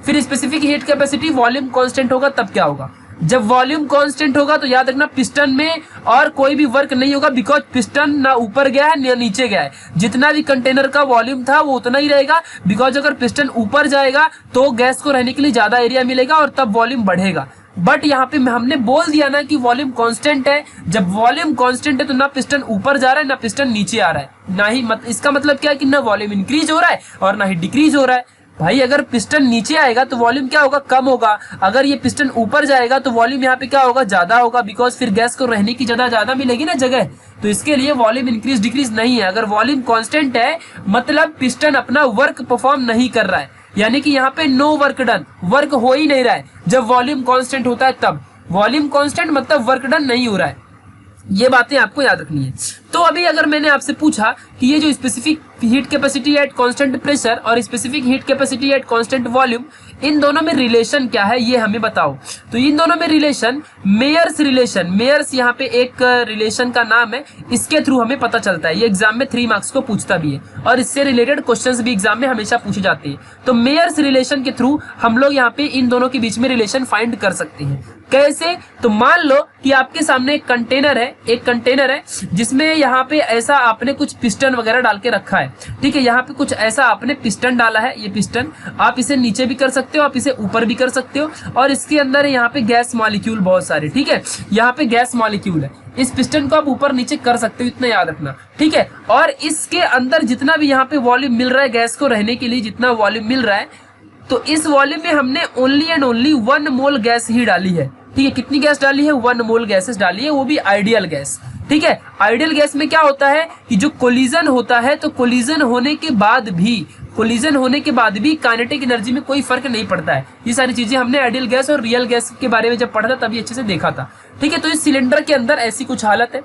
फिर specific heat capacity volume constant होगा तब क्या होगा, जब वॉल्यूम कांस्टेंट होगा तो याद रखना पिस्टन में और कोई भी वर्क नहीं होगा बिकॉज पिस्टन ना ऊपर गया है ना नीचे गया है। जितना भी कंटेनर का वॉल्यूम था वो उतना ही रहेगा बिकॉज अगर पिस्टन ऊपर जाएगा तो गैस को रहने के लिए ज्यादा एरिया मिलेगा और तब वॉल्यूम बढ़ेगा। बट यहाँ पे हमने बोल दिया ना कि वॉल्यूम कांस्टेंट है। जब वॉल्यूम कांस्टेंट है तो ना पिस्टन ऊपर जा रहा है ना पिस्टन नीचे आ रहा है, ना ही इसका मतलब क्या है कि ना वॉल्यूम इंक्रीज हो रहा है और ना ही डिक्रीज हो रहा है। भाई अगर पिस्टन नीचे आएगा तो वॉल्यूम क्या होगा, कम होगा। अगर ये पिस्टन ऊपर जाएगा तो वॉल्यूम यहाँ पे क्या होगा, ज्यादा होगा बिकॉज फिर गैस को रहने की जगह ज्यादा मिलेगी ना जगह। तो इसके लिए वॉल्यूम इंक्रीज डिक्रीज नहीं है। अगर वॉल्यूम कांस्टेंट है मतलब पिस्टन अपना वर्क परफॉर्म नहीं कर रहा है, यानी कि यहाँ पे नो वर्क डन, वर्क हो ही नहीं रहा है। जब वॉल्यूम कांस्टेंट होता है तब वॉल्यूम कांस्टेंट मतलब वर्क डन नहीं हो रहा है। ये बातें आपको याद रखनी है। तो अभी अगर मैंने आपसे पूछा कि ये जो specific heat capacity at constant pressure और specific heat capacity at constant volume, इन दोनों में रिलेशन क्या है ये हमें बताओ। तो इन दोनों में रिलेशन मेयर्स रिलेशन, मेयर्स यहाँ पे एक रिलेशन का नाम है, इसके थ्रू हमें पता चलता है। ये एग्जाम में 3 मार्क्स को पूछता भी है और इससे रिलेटेड क्वेश्चंस भी एग्जाम में हमेशा पूछे जाते हैं। तो मेयर्स रिलेशन के थ्रू हम लोग यहाँ पे इन दोनों के बीच में रिलेशन फाइंड कर सकते हैं। कैसे, तो मान लो कि आपके सामने एक कंटेनर है जिसमें यहाँ पे ऐसा आपने कुछ पिस्टन वगैरह डाल के रखा है। ठीक है, यहाँ पे कुछ ऐसा आपने पिस्टन डाला है। ये पिस्टन आप इसे नीचे भी कर सकते हो, आप इसे ऊपर भी कर सकते हो और इसके अंदर यहाँ पे गैस मॉलिक्यूल बहुत सारे। ठीक है, यहाँ पे गैस मॉलिक्यूल है। इस पिस्टन को आप ऊपर नीचे कर सकते हो, इतना याद रखना। ठीक है, और इसके अंदर जितना भी यहाँ पे वॉल्यूम मिल रहा है गैस को रहने के लिए, जितना वॉल्यूम मिल रहा है, तो इस वॉल्यूम में हमने only and only 1 mole gas ही डाली है। ठीक है, कितनी गैस डाली है, 1 मोल गैसेस डाली है, वो भी आइडियल गैस। ठीक है, आइडियल गैस में क्या होता है कि जो कोलिजन होता है तो कोलिजन होने के बाद भी काइनेटिक एनर्जी में कोई फर्क नहीं पड़ता है। ये सारी चीजें हमने आइडियल गैस और रियल गैस के बारे में जब पढ़ा था तभी अच्छे से देखा था। ठीक है, तो इस सिलेंडर के अंदर ऐसी कुछ हालत है।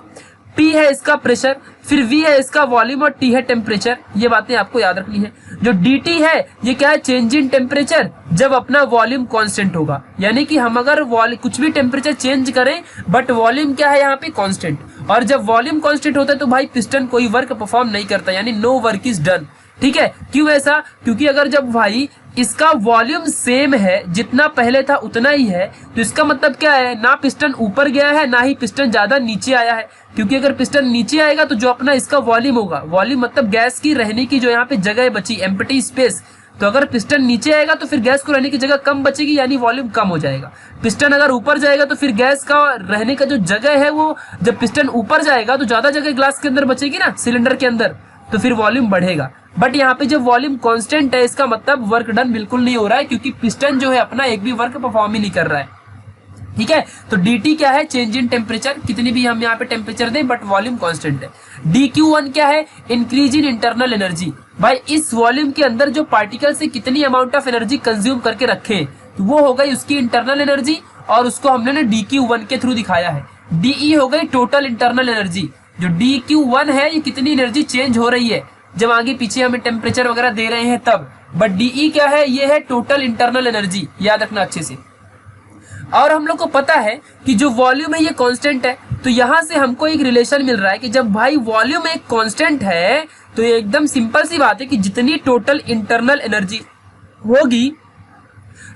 P है इसका प्रेशर, फिर V है इसका वॉल्यूम और T है टेम्परेचर। ये बातें आपको याद रखनी है। जो dt है ये क्या है, चेंज इन टेम्परेचर जब अपना वॉल्यूम कांस्टेंट होगा, यानी कि हम अगर कुछ भी टेम्परेचर चेंज करें बट वॉल्यूम क्या है यहाँ पे कांस्टेंट, और जब वॉल्यूम कांस्टेंट होता है तो भाई पिस्टन कोई वर्क परफॉर्म नहीं करता, यानी नो वर्क इज डन। ठीक है, क्यों ऐसा? क्योंकि अगर जब भाई इसका वॉल्यूम सेम है, जितना पहले था उतना ही है, तो इसका मतलब क्या है, ना पिस्टन ऊपर गया है ना ही पिस्टन ज्यादा नीचे आया है। क्योंकि अगर पिस्टन नीचे आएगा तो जो अपना इसका वॉल्यूम होगा, वॉल्यूम मतलब गैस की रहने की जो यहाँ पे जगह बची, एम्प्टी स्पेस, तो अगर पिस्टन नीचे आएगा तो फिर गैस को रहने की जगह कम बचेगी, यानी वॉल्यूम कम हो जाएगा। पिस्टन अगर ऊपर जाएगा तो फिर गैस का रहने का जो जगह है, वो जब पिस्टन ऊपर जाएगा तो ज्यादा जगह ग्लास के अंदर बचेगी ना, सिलेंडर के अंदर, तो फिर वॉल्यूम बढ़ेगा। बट यहाँ पे जब वॉल्यूम कांस्टेंट है, इसका मतलब वर्क डन बिल्कुल नहीं हो रहा है, क्योंकि पिस्टन जो है अपना एक भी वर्क परफॉर्म ही नहीं कर रहा है। ठीक है, तो dt क्या है, चेंज इन टेम्परेचर, कितनी भी हम यहाँ पे टेम्परेचर दें बट वॉल्यूम कांस्टेंट है। dq1 क्या है, इंक्रीज इन इंटरनल एनर्जी। भाई इस वॉल्यूम के अंदर जो पार्टिकल से कितनी अमाउंट ऑफ एनर्जी कंज्यूम करके रखे, तो वो हो गई उसकी इंटरनल एनर्जी, और उसको हमने ना dq1 के थ्रू दिखाया है। de हो गई टोटल इंटरनल एनर्जी। जो dq1 है ये कितनी एनर्जी चेंज हो रही है जब आगे पीछे हमें टेम्परेचर वगैरह दे रहे हैं तब, बट de क्या है, ये है टोटल इंटरनल एनर्जी, याद रखना अच्छे से। और हम लोग को पता है कि जो वॉल्यूम है ये कांस्टेंट है, तो यहां से हमको एक रिलेशन मिल रहा है कि जब भाई वॉल्यूम एक कांस्टेंट है तो ये एकदम सिंपल सी बात है कि जितनी टोटल इंटरनल एनर्जी होगी,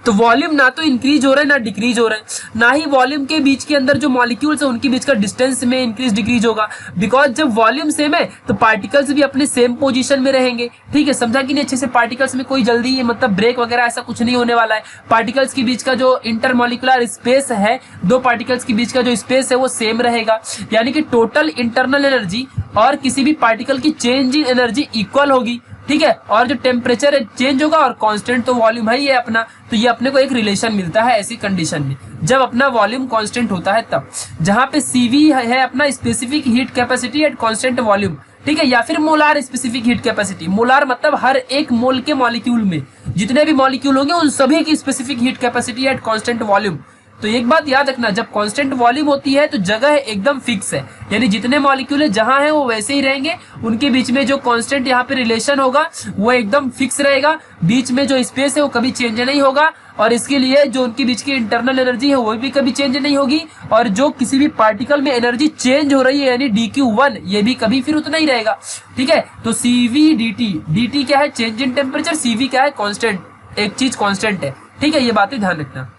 तो वॉल्यूम ना तो इंक्रीज हो रहा है ना डिक्रीज हो रहा है, ना ही वॉल्यूम के बीच के अंदर जो मॉलिक्यूल्स है उनके बीच का डिस्टेंस में इंक्रीज डिक्रीज होगा, बिकॉज जब वॉल्यूम सेम है तो पार्टिकल्स भी अपने सेम पोजीशन में रहेंगे। ठीक है, समझा कि नहीं अच्छे से? पार्टिकल्स में कोई जल्दी मतलब ब्रेक वगैरह ऐसा कुछ नहीं होने वाला है। पार्टिकल्स के बीच का जो इंटरमॉलिक्यूलर स्पेस है, दो पार्टिकल्स के बीच का जो स्पेस है वो सेम रहेगा, यानी कि टोटल इंटरनल एनर्जी और किसी भी पार्टिकल की चेंज इन एनर्जी इक्वल होगी। ठीक है, और जो टेम्परेचर है चेंज होगा और कांस्टेंट तो वॉल्यूम है ही है अपना, तो ये अपने को एक रिलेशन मिलता है ऐसी कंडीशन में जब अपना वॉल्यूम कांस्टेंट होता है तब। जहां पे CV है अपना specific heat capacity at constant volume. ठीक है, या फिर molar specific heat capacity. Molar मतलब हर एक मोल के मॉलिक्यूल में जितने भी मॉलिक्यूल होंगे उन सभी की specific heat capacity at constant volume. तो एक बात याद रखना, जब कांस्टेंट वॉल्यूम होती है तो जगह एकदम फिक्स है, यानी जितने मॉलिक्यूल है जहां है वो वैसे ही रहेंगे, उनके बीच में जो कांस्टेंट यहाँ पे रिलेशन होगा वो एकदम फिक्स रहेगा, बीच में जो स्पेस है वो कभी चेंज नहीं होगा, और इसके लिए जो उनके बीच की इंटरनल एनर्जी है वो भी कभी चेंज नहीं होगी, और जो किसी भी पार्टिकल में एनर्जी चेंज हो रही है यानी dq1 ये भी कभी फिर उतना ही रहेगा। ठीक है, तो CV dt क्या है, चेंज इन टेम्परेचर, CV क्या है, कांस्टेंट, एक चीज कांस्टेंट है। ठीक है, ये बातें ध्यान रखना।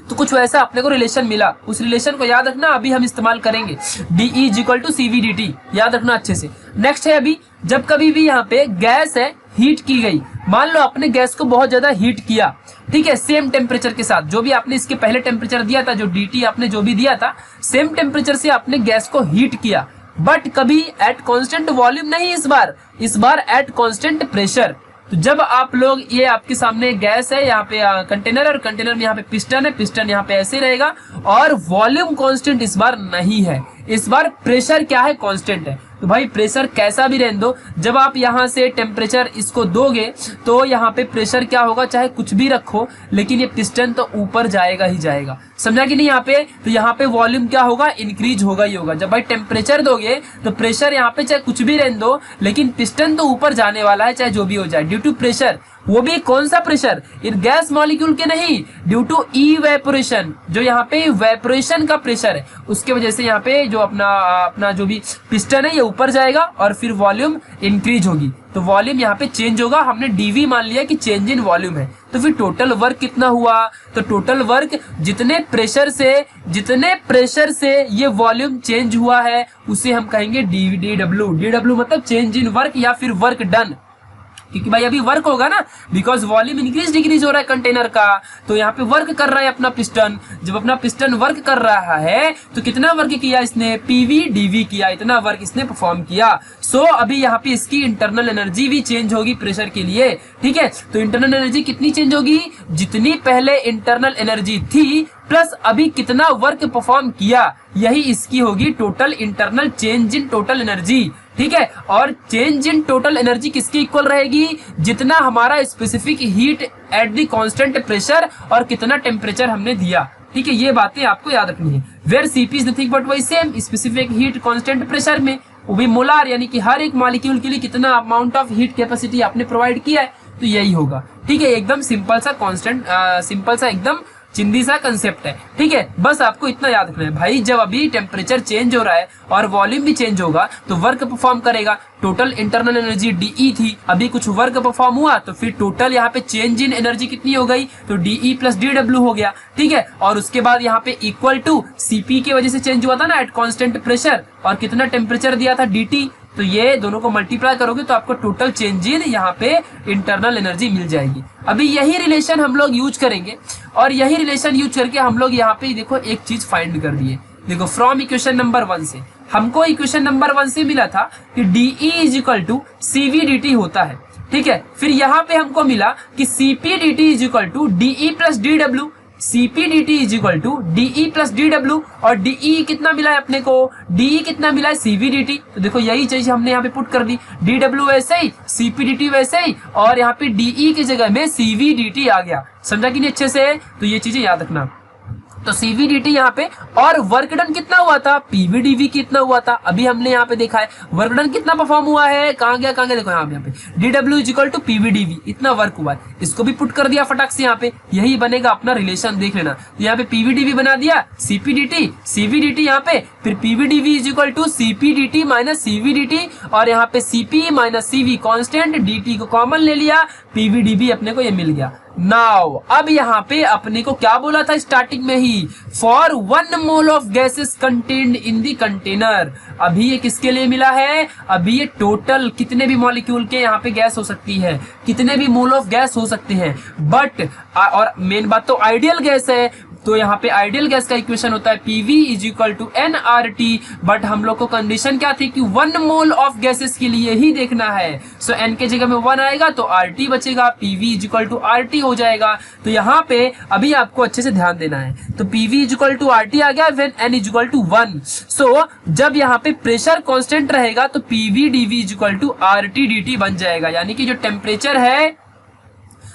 तो कुछ वैसा अपने को रिलेशन मिला, उस रिलेशन को याद रखना, अभी हम इस्तेमाल करेंगे DE = CV dt, याद रखना अच्छे से। नेक्स्ट है, अभी जब कभी भी यहाँ पे गैस है हीट की गई, मान लो आपने गैस को बहुत ज्यादा हीट किया, ठीक है, सेम टेम्परेचर के साथ, जो भी आपने इसके पहले टेम्परेचर दिया था, जो dt आपने जो भी दिया था, सेम टेम्परेचर से आपने गैस को हीट किया, बट कभी एट कांस्टेंट वॉल्यूम नहीं, इस बार एट कांस्टेंट प्रेशर। तो जब आप लोग, ये आपके सामने गैस है यहाँ पे कंटेनर, और कंटेनर में यहाँ पे पिस्टन है, पिस्टन यहाँ पे ऐसे रहेगा, और वॉल्यूम कांस्टेंट इस बार नहीं है, इस बार प्रेशर क्या है, कांस्टेंट है। तो भाई प्रेशर कैसा भी रहने दो, जब आप यहाँ से टेम्परेचर इसको दोगे तो यहाँ पे प्रेशर क्या होगा, चाहे कुछ भी रखो लेकिन ये पिस्टन तो ऊपर जाएगा ही जाएगा, समझा कि नहीं? यहाँ पे तो यहाँ पे वॉल्यूम क्या होगा, इंक्रीज होगा ही होगा। जब भाई टेम्परेचर दोगे तो प्रेशर यहाँ पे चाहे कुछ भी रहने दो लेकिन पिस्टन तो ऊपर जाने वाला है, चाहे जो भी हो जाए, ड्यू टू प्रेशर। वो भी कौन सा प्रेशर, इन गैस मॉलिक्यूल के नहीं, ड्यू टू इवेपोरेशन, जो यहाँ पे इवेपोरेशन का प्रेशर है, उसके वजह से यहाँ पे जो अपना जो भी पिस्टन है ये ऊपर जाएगा और फिर वॉल्यूम इंक्रीज होगी, तो वॉल्यूम यहाँ पे चेंज होगा। हमने डीवी मान लिया कि चेंज इन वॉल्यूम है, तो फिर टोटल वर्क कितना हुआ, तो टोटल वर्क जितने प्रेशर से ये वॉल्यूम चेंज हुआ है उसे हम कहेंगे DW मतलब चेंज इन वर्क या फिर वर्क डन, क्योंकि भाई अभी वर्क होगा ना, बिकॉज वॉल्यूम इंक्रीज डिक्रीज हो रहा है कंटेनर का, तो यहाँ पे वर्क कर रहा है अपना पिस्टन। जब अपना पिस्टन वर्क कर रहा है तो कितना वर्क किया इसने, PV DV किया, इतना वर्क इसने परफॉर्म किया। सो अभी यहाँ पे इसकी इंटरनल एनर्जी भी चेंज होगी प्रेशर के लिए, ठीक है। तो इंटरनल एनर्जी कितनी चेंज होगी, जितनी पहले इंटरनल एनर्जी थी प्लस अभी कितना वर्क परफॉर्म किया, यही इसकी होगी total internal change in total energy, ठीक है। और चेंज इन टोटल एनर्जी किसके इक्वल रहेगी, जितना हमारा specific heat at the constant pressure और कितना टेम्परेचर हमने दिया, ठीक है, ये बातें आपको याद रखनी है। Where CP is nothing but वही same specific heat constant pressure में, वो भी मोलार, यानी कि हर एक मॉलिक्यूल के लिए कितना अमाउंट ऑफ हीट कैपेसिटी आपने प्रोवाइड किया है, तो यही होगा। ठीक है, एकदम सिंपल सा कांस्टेंट, सिंपल सा एकदम चिंदी सा कंसेप्ट है। ठीक है, बस आपको इतना याद रखना है भाई, जब अभी टेम्परेचर चेंज हो रहा है और वॉल्यूम भी चेंज होगा तो वर्क परफॉर्म करेगा। टोटल इंटरनल एनर्जी डीई थी, अभी कुछ वर्क परफॉर्म हुआ तो फिर टोटल यहाँ पे चेंज इन एनर्जी कितनी हो गई, तो डीई प्लस डी डब्ल्यू हो गया। ठीक है, और उसके बाद यहाँ पे इक्वल टू सीपी की वजह से चेंज हुआ था ना एट कांस्टेंट प्रेशर, और कितना टेम्परेचर दिया था डीटी, तो ये दोनों को मल्टीप्लाई करोगे तो आपको टोटल चेंज इन यहाँ पे इंटरनल एनर्जी मिल जाएगी। अभी यही रिलेशन हम लोग यूज करेंगे, और यही रिलेशन यूज करके हम लोग यहाँ पे देखो एक चीज फाइंड कर दिए। देखो फ्रॉम इक्वेशन नंबर 1 से हमको इक्वेशन नंबर 1 से मिला था कि D E is equal to C V D होता है। ठीक है, फिर यहाँ पे हमको मिला कि C P D T is equal to D E plus D W, C P D T is equal to D E plus D W, और डीई कितना मिला है अपने को, डीई कितना मिला है सीवी डी टी। तो देखो यही चीज हमने यहाँ पे पुट कर दी, डी डब्ल्यू वैसे ही, सीपी डी टी वैसे ही, और यहाँ पे डीई की जगह में सीवी डी टी आ गया। समझा कि नहीं अच्छे से, तो ये चीजें याद रखना। तो सीवीडीटी यहाँ पे, और वर्क डन कितना हुआ था, पीवीडीवी कितना हुआ था, अभी हमने यहाँ पे देखा है वर्क डन कितना परफॉर्म हुआ है, कहाँ गया देखो यहाँ पे डीडब्ल्यू इज इक्वल टू पीवीडीवी, इतना वर्क हुआ है, इसको भी पुट कर दिया फटाक से यहाँ पे, यही बनेगा अपना रिलेशन, देख लेना। तो यहाँ पे पीवीडीवी बना दिया, सीपीडीटी सीवीडीटी यहाँ पे, फिर P V D V is equal to C P D T minus C V D T, और यहाँ पे C P minus C V constant, D T को कॉमन ले लिया, पीवीडीवी अपने को ये मिल गया। नाउ अब यहाँ पे अपने को क्या बोला था स्टार्टिंग में ही, for 1 mole of gases contained in the container. अभी ये किसके लिए मिला है, अभी ये टोटल कितने भी मॉलिक्यूल के यहाँ पे गैस हो सकती है, कितने भी मोल ऑफ गैस हो सकते हैं, बट और मेन बात तो आइडियल गैस है, तो यहाँ पे आइडियल गैस का इक्वेशन होता है P V is equal to N R T, but हम लोग को कंडीशन क्या थी कि 1 मोल ऑफ गैसेस के लिए ही देखना है। सो एन के जगह में 1 आएगा तो आरटी बचेगा, P V is equal to R T हो जाएगा। तो यहाँ पे अभी आपको अच्छे से ध्यान देना है, तो PV is equal to RT आ गया when N is equal to 1। So जब यहाँ पे प्रेशर कांस्टेंट रहेगा तो PV DV is equal to RT DT बन जाएगा, यानी कि जो टेम्परेचर है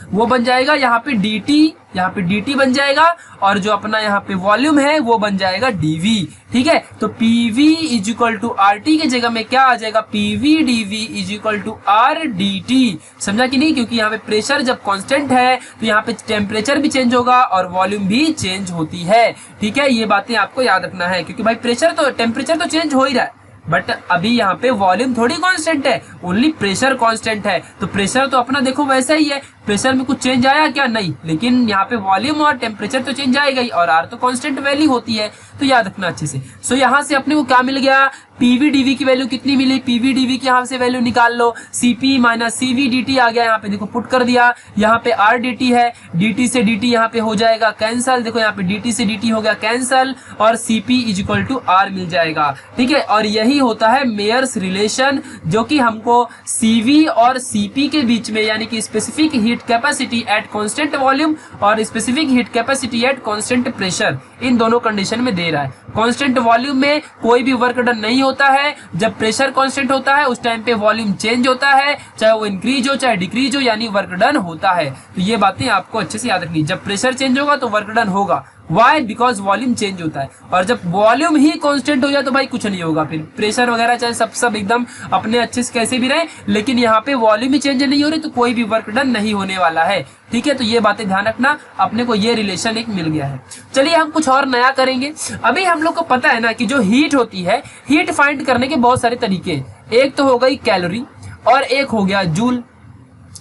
वो बन जाएगा यहाँ पे dt, यहाँ पे dt बन जाएगा, और जो अपना यहाँ पे वॉल्यूम है वो बन जाएगा dv। ठीक है, तो pv is equal to rt की जगह में क्या आ जाएगा, pv dv is equal to r dt। समझा कि नहीं, क्योंकि यहाँ पे प्रेशर जब कांस्टेंट है तो यहाँ पे टेम्परेचर भी चेंज होगा और वॉल्यूम भी चेंज होती है। ठीक है, ये बातें आपको याद रखना है, क्योंकि भाई प्रेशर तो टेम्परेचर तो चेंज हो ही रहा है, बट अभी यहाँ पे वॉल्यूम थोड़ी कांस्टेंट है, ओनली प्रेशर कांस्टेंट है। तो प्रेशर तो अपना देखो वैसा ही है, प्रेशर में कुछ चेंज आया क्या, नहीं, लेकिन यहाँ पे वॉल्यूम और टेम्परेचर तो चेंज आएगा ही, और आर तो कांस्टेंट वैल्यू होती है, तो याद रखना अच्छे से। सो यहाँ से अपने को क्या मिल गया, पीवी डीवी की वैल्यू कितनी मिली, पीवी डीवी की यहाँ से वैल्यू निकाल लो, सीपी माइनस सीवी डीटी आ गया, यहाँ पे देखो पुट कर दिया, यहाँ पे आर डीटी है, डीटी से डीटी यहाँ पे हो जाएगा कैंसल, देखो यहाँ पे डीटी से डीटी हो गया कैंसल, और CP is equal to R मिल जाएगा। ठीक है, और यही होता है मेयर्स रिलेशन, जो कि हमको सीवी और सीपी के बीच में, यानी कि specific heat capacity at constant volume और specific heat capacity at constant pressure, इन दोनों कंडीशन में दे रहा है। कांस्टेंट वॉल्यूम में कोई भी वर्क डन नहीं होता है, जब प्रेशर कांस्टेंट होता है उस टाइम पे वॉल्यूम चेंज होता है, चाहे वो इंक्रीज हो चाहे डिक्रीज हो, यानी वर्क डन होता है। तो ये बातें आपको अच्छे से याद रखनी, जब प्रेशर चेंज होगा तो वर्क डन होगा, वाई, बिकॉज वॉल्यूम चेंज होता है, और जब वॉल्यूम ही कांस्टेंट हो जाए तो भाई कुछ नहीं होगा, फिर प्रेशर वगैरह चाहे सब एकदम अपने अच्छे से कैसे भी रहे, लेकिन यहाँ पे वॉल्यूम ही चेंज नहीं हो रही तो कोई भी वर्क डन नहीं होने वाला है। ठीक है, तो ये बातें ध्यान रखना, अपने को ये रिलेशन एक मिल गया है। चलिए हम कुछ और नया करेंगे। अभी हम लोग को पता है ना कि जो हीट होती है, हीट फाइंड करने के बहुत सारे तरीके हैं, एक तो हो गई कैलोरी और एक हो गया जूल,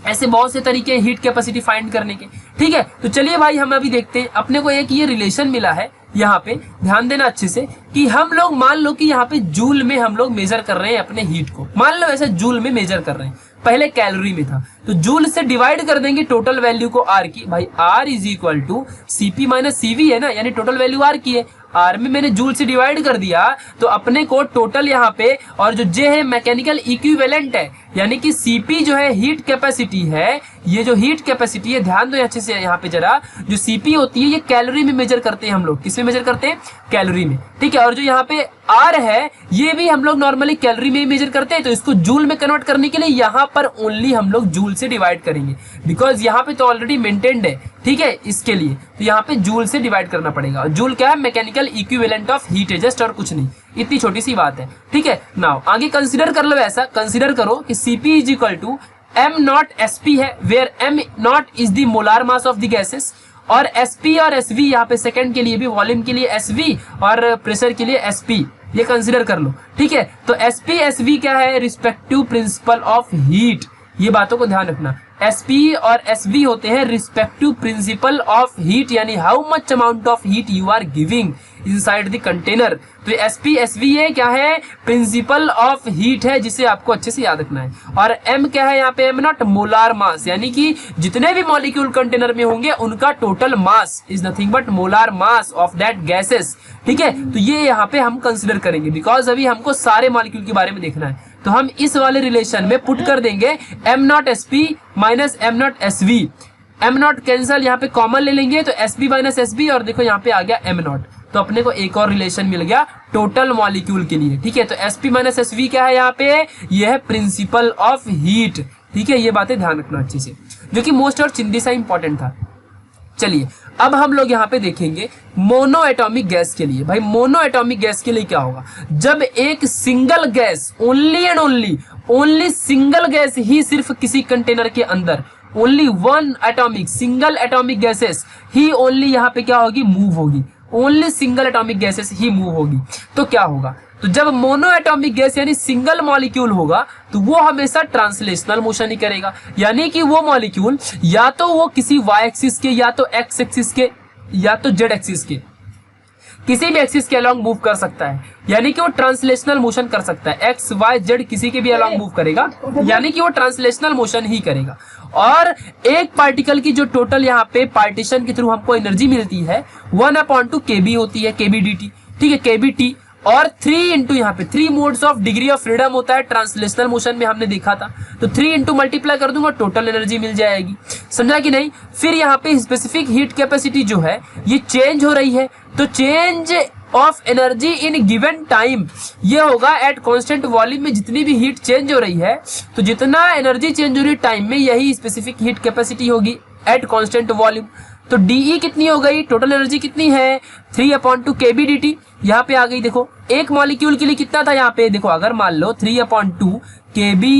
ऐसे बहुत से तरीके हैं हीट कैपेसिटी फाइंड करने के। ठीक है, तो चलिए भाई हम अभी देखते हैं, अपने को एक ये रिलेशन मिला है, यहाँ पे ध्यान देना अच्छे से, कि हम लोग मान लो कि यहाँ पे जूल में हम लोग मेजर कर रहे हैं अपने हीट को, मान लो ऐसे जूल में मेजर कर रहे हैं, पहले कैलोरी में था, तो जूल से डिवाइड कर देंगे टोटल वैल्यू को आर की, भाई R is equal to C P minus C V है ना, यानी टोटल वैल्यू आर की है, आर में मैंने जूल से डिवाइड कर दिया, तो अपने को टोटल यहाँ पे, और जो जे है मैकेनिकल इक्विवेलेंट है, यानी कि सीपी जो है हीट कैपेसिटी है, ये जो हीट कैपेसिटी है, ध्यान दो अच्छे से यहाँ पे जरा, जो सीपी होती है ये कैलोरी में मेजर करते हैं हम लोग, किसमें मेजर करते हैं, कैलोरी में। ठीक है, और जो यहाँ पे आर है ये भी हम लोग नॉर्मली कैलोरी में ही मेजर करते हैं, तो इसको जूल में कन्वर्ट करने के लिए यहाँ पर ओनली हम लोग जूल से डिवाइड करेंगे, बिकॉज यहाँ पे तो ऑलरेडी मेंटेन्ड है। ठीक है, इसके लिए तो यहाँ पे जूल से डिवाइड करना पड़ेगा। जूल क्या है? मैकेनिकल इक्विवेलेंट ऑफ हीट है, जस्ट और कुछ नहीं, इतनी छोटी सी बात है। ठीक है, नाउ आगे कंसीडर कर लो, ऐसा कंसीडर करो कि Cp is equal to m not Sp है, where m not is the molar mass of the gases, और Sp और Sv यहाँ पे सेकंड के लिए भी, वॉल्यूम के लिए Sv और प्रेशर के लिए Sp, ये कंसीडर कर लो। ठीक है, तो Sp Sv क्या है? रिस्पेक्टिव प्रिंसिपल ऑफ हीट, ये बातों को ध्यान रखना। Sp और Sv होते हैं रिस्पेक्टिव प्रिंसिपल ऑफ हीट, यानी how much amount of heat you are giving inside the container. तो Sp Sv ये क्या है? प्रिंसिपल ऑफ हीट है, जिसे आपको अच्छे से याद रखना है। और m क्या है यहाँ पे? m नॉट मोलार मास, यानी कि जितने भी मॉलिक्यूल कंटेनर में होंगे उनका total mass is nothing but molar mass of that gases. ठीक है, तो ये यहाँ पे हम कंसिडर करेंगे, बिकॉज अभी हमको सारे मॉलिक्यूल के बारे में देखना है। तो हम इस वाले रिलेशन में पुट कर देंगे m not Sp minus m not Sv, m not cancel, यहाँ पे कॉमन ले लेंगे तो Sp माइनस Sb, और देखो यहाँ पे आ गया m नॉट, तो अपने को एक और रिलेशन मिल गया टोटल मॉलिक्यूल के लिए। ठीक है, तो Sp माइनस Sv क्या है यहाँ पे? यह है प्रिंसिपल ऑफ हीट। ठीक है, ये बातें ध्यान रखना अच्छे से, जो कि मोस्ट और चिंदी सा इंपॉर्टेंट था। चलिए अब हम लोग यहाँ पे देखेंगे मोनो एटॉमिक गैस के लिए। भाई मोनो एटॉमिक गैस के लिए क्या होगा? जब एक single gas, only and only single gas ही सिर्फ किसी कंटेनर के अंदर, only one atomic, single atomic gases ही ओनली यहाँ पे क्या होगी? मूव होगी, ओनली सिंगल एटॉमिक गैसेस ही मूव होगी। तो क्या होगा? तो जब मोनो एटॉमिक गैस यानी सिंगल मॉलिक्यूल होगा तो वो हमेशा ट्रांसलेशनल मोशन ही करेगा, यानी कि वो मॉलिक्यूल या तो वो किसी y एक्सिस के, या तो x एक्सिस के, या तो z एक्सिस के, किसी भी एक्सिस के अलोंग मूव कर सकता है, यानी कि वो ट्रांसलेशनल मोशन कर सकता है। x y z किसी के भी अलोंग मूव करेगा, यानी कि वो ट्रांसलेशनल मोशन ही करेगा। और एक पार्टिकल की जो टोटल यहाँ पे पार्टीशन के थ्रू हमको एनर्जी मिलती है 1/2 kb होती है, kb dt। ठीक है, kb t, और 3 इंटू यहाँ पे 3 modes of degree of freedom होता है ट्रांसलेशनल मोशन में, हमने देखा था। तो 3 इंटू मल्टीप्लाई कर दूंगा, टोटल एनर्जी मिल जाएगी। समझा कि नहीं? फिर यहाँ पे स्पेसिफिक हीट कैपेसिटी जो है ये चेंज हो रही है, तो change of energy in given time ये होगा एट कांस्टेंट वॉल्यूम में जितनी भी हीट चेंज हो रही है, तो जितना एनर्जी चेंज हो रही है टाइम में, यही स्पेसिफिक हीट कैपेसिटी होगी एट कांस्टेंट वॉल्यूम। तो DE कितनी हो गई? टोटल एनर्जी कितनी है? 3/2 kb dt यहाँ पे आ गई। देखो एक मॉलिक्यूल के लिए कितना था यहाँ पे? देखो अगर मान लो 3/2 kb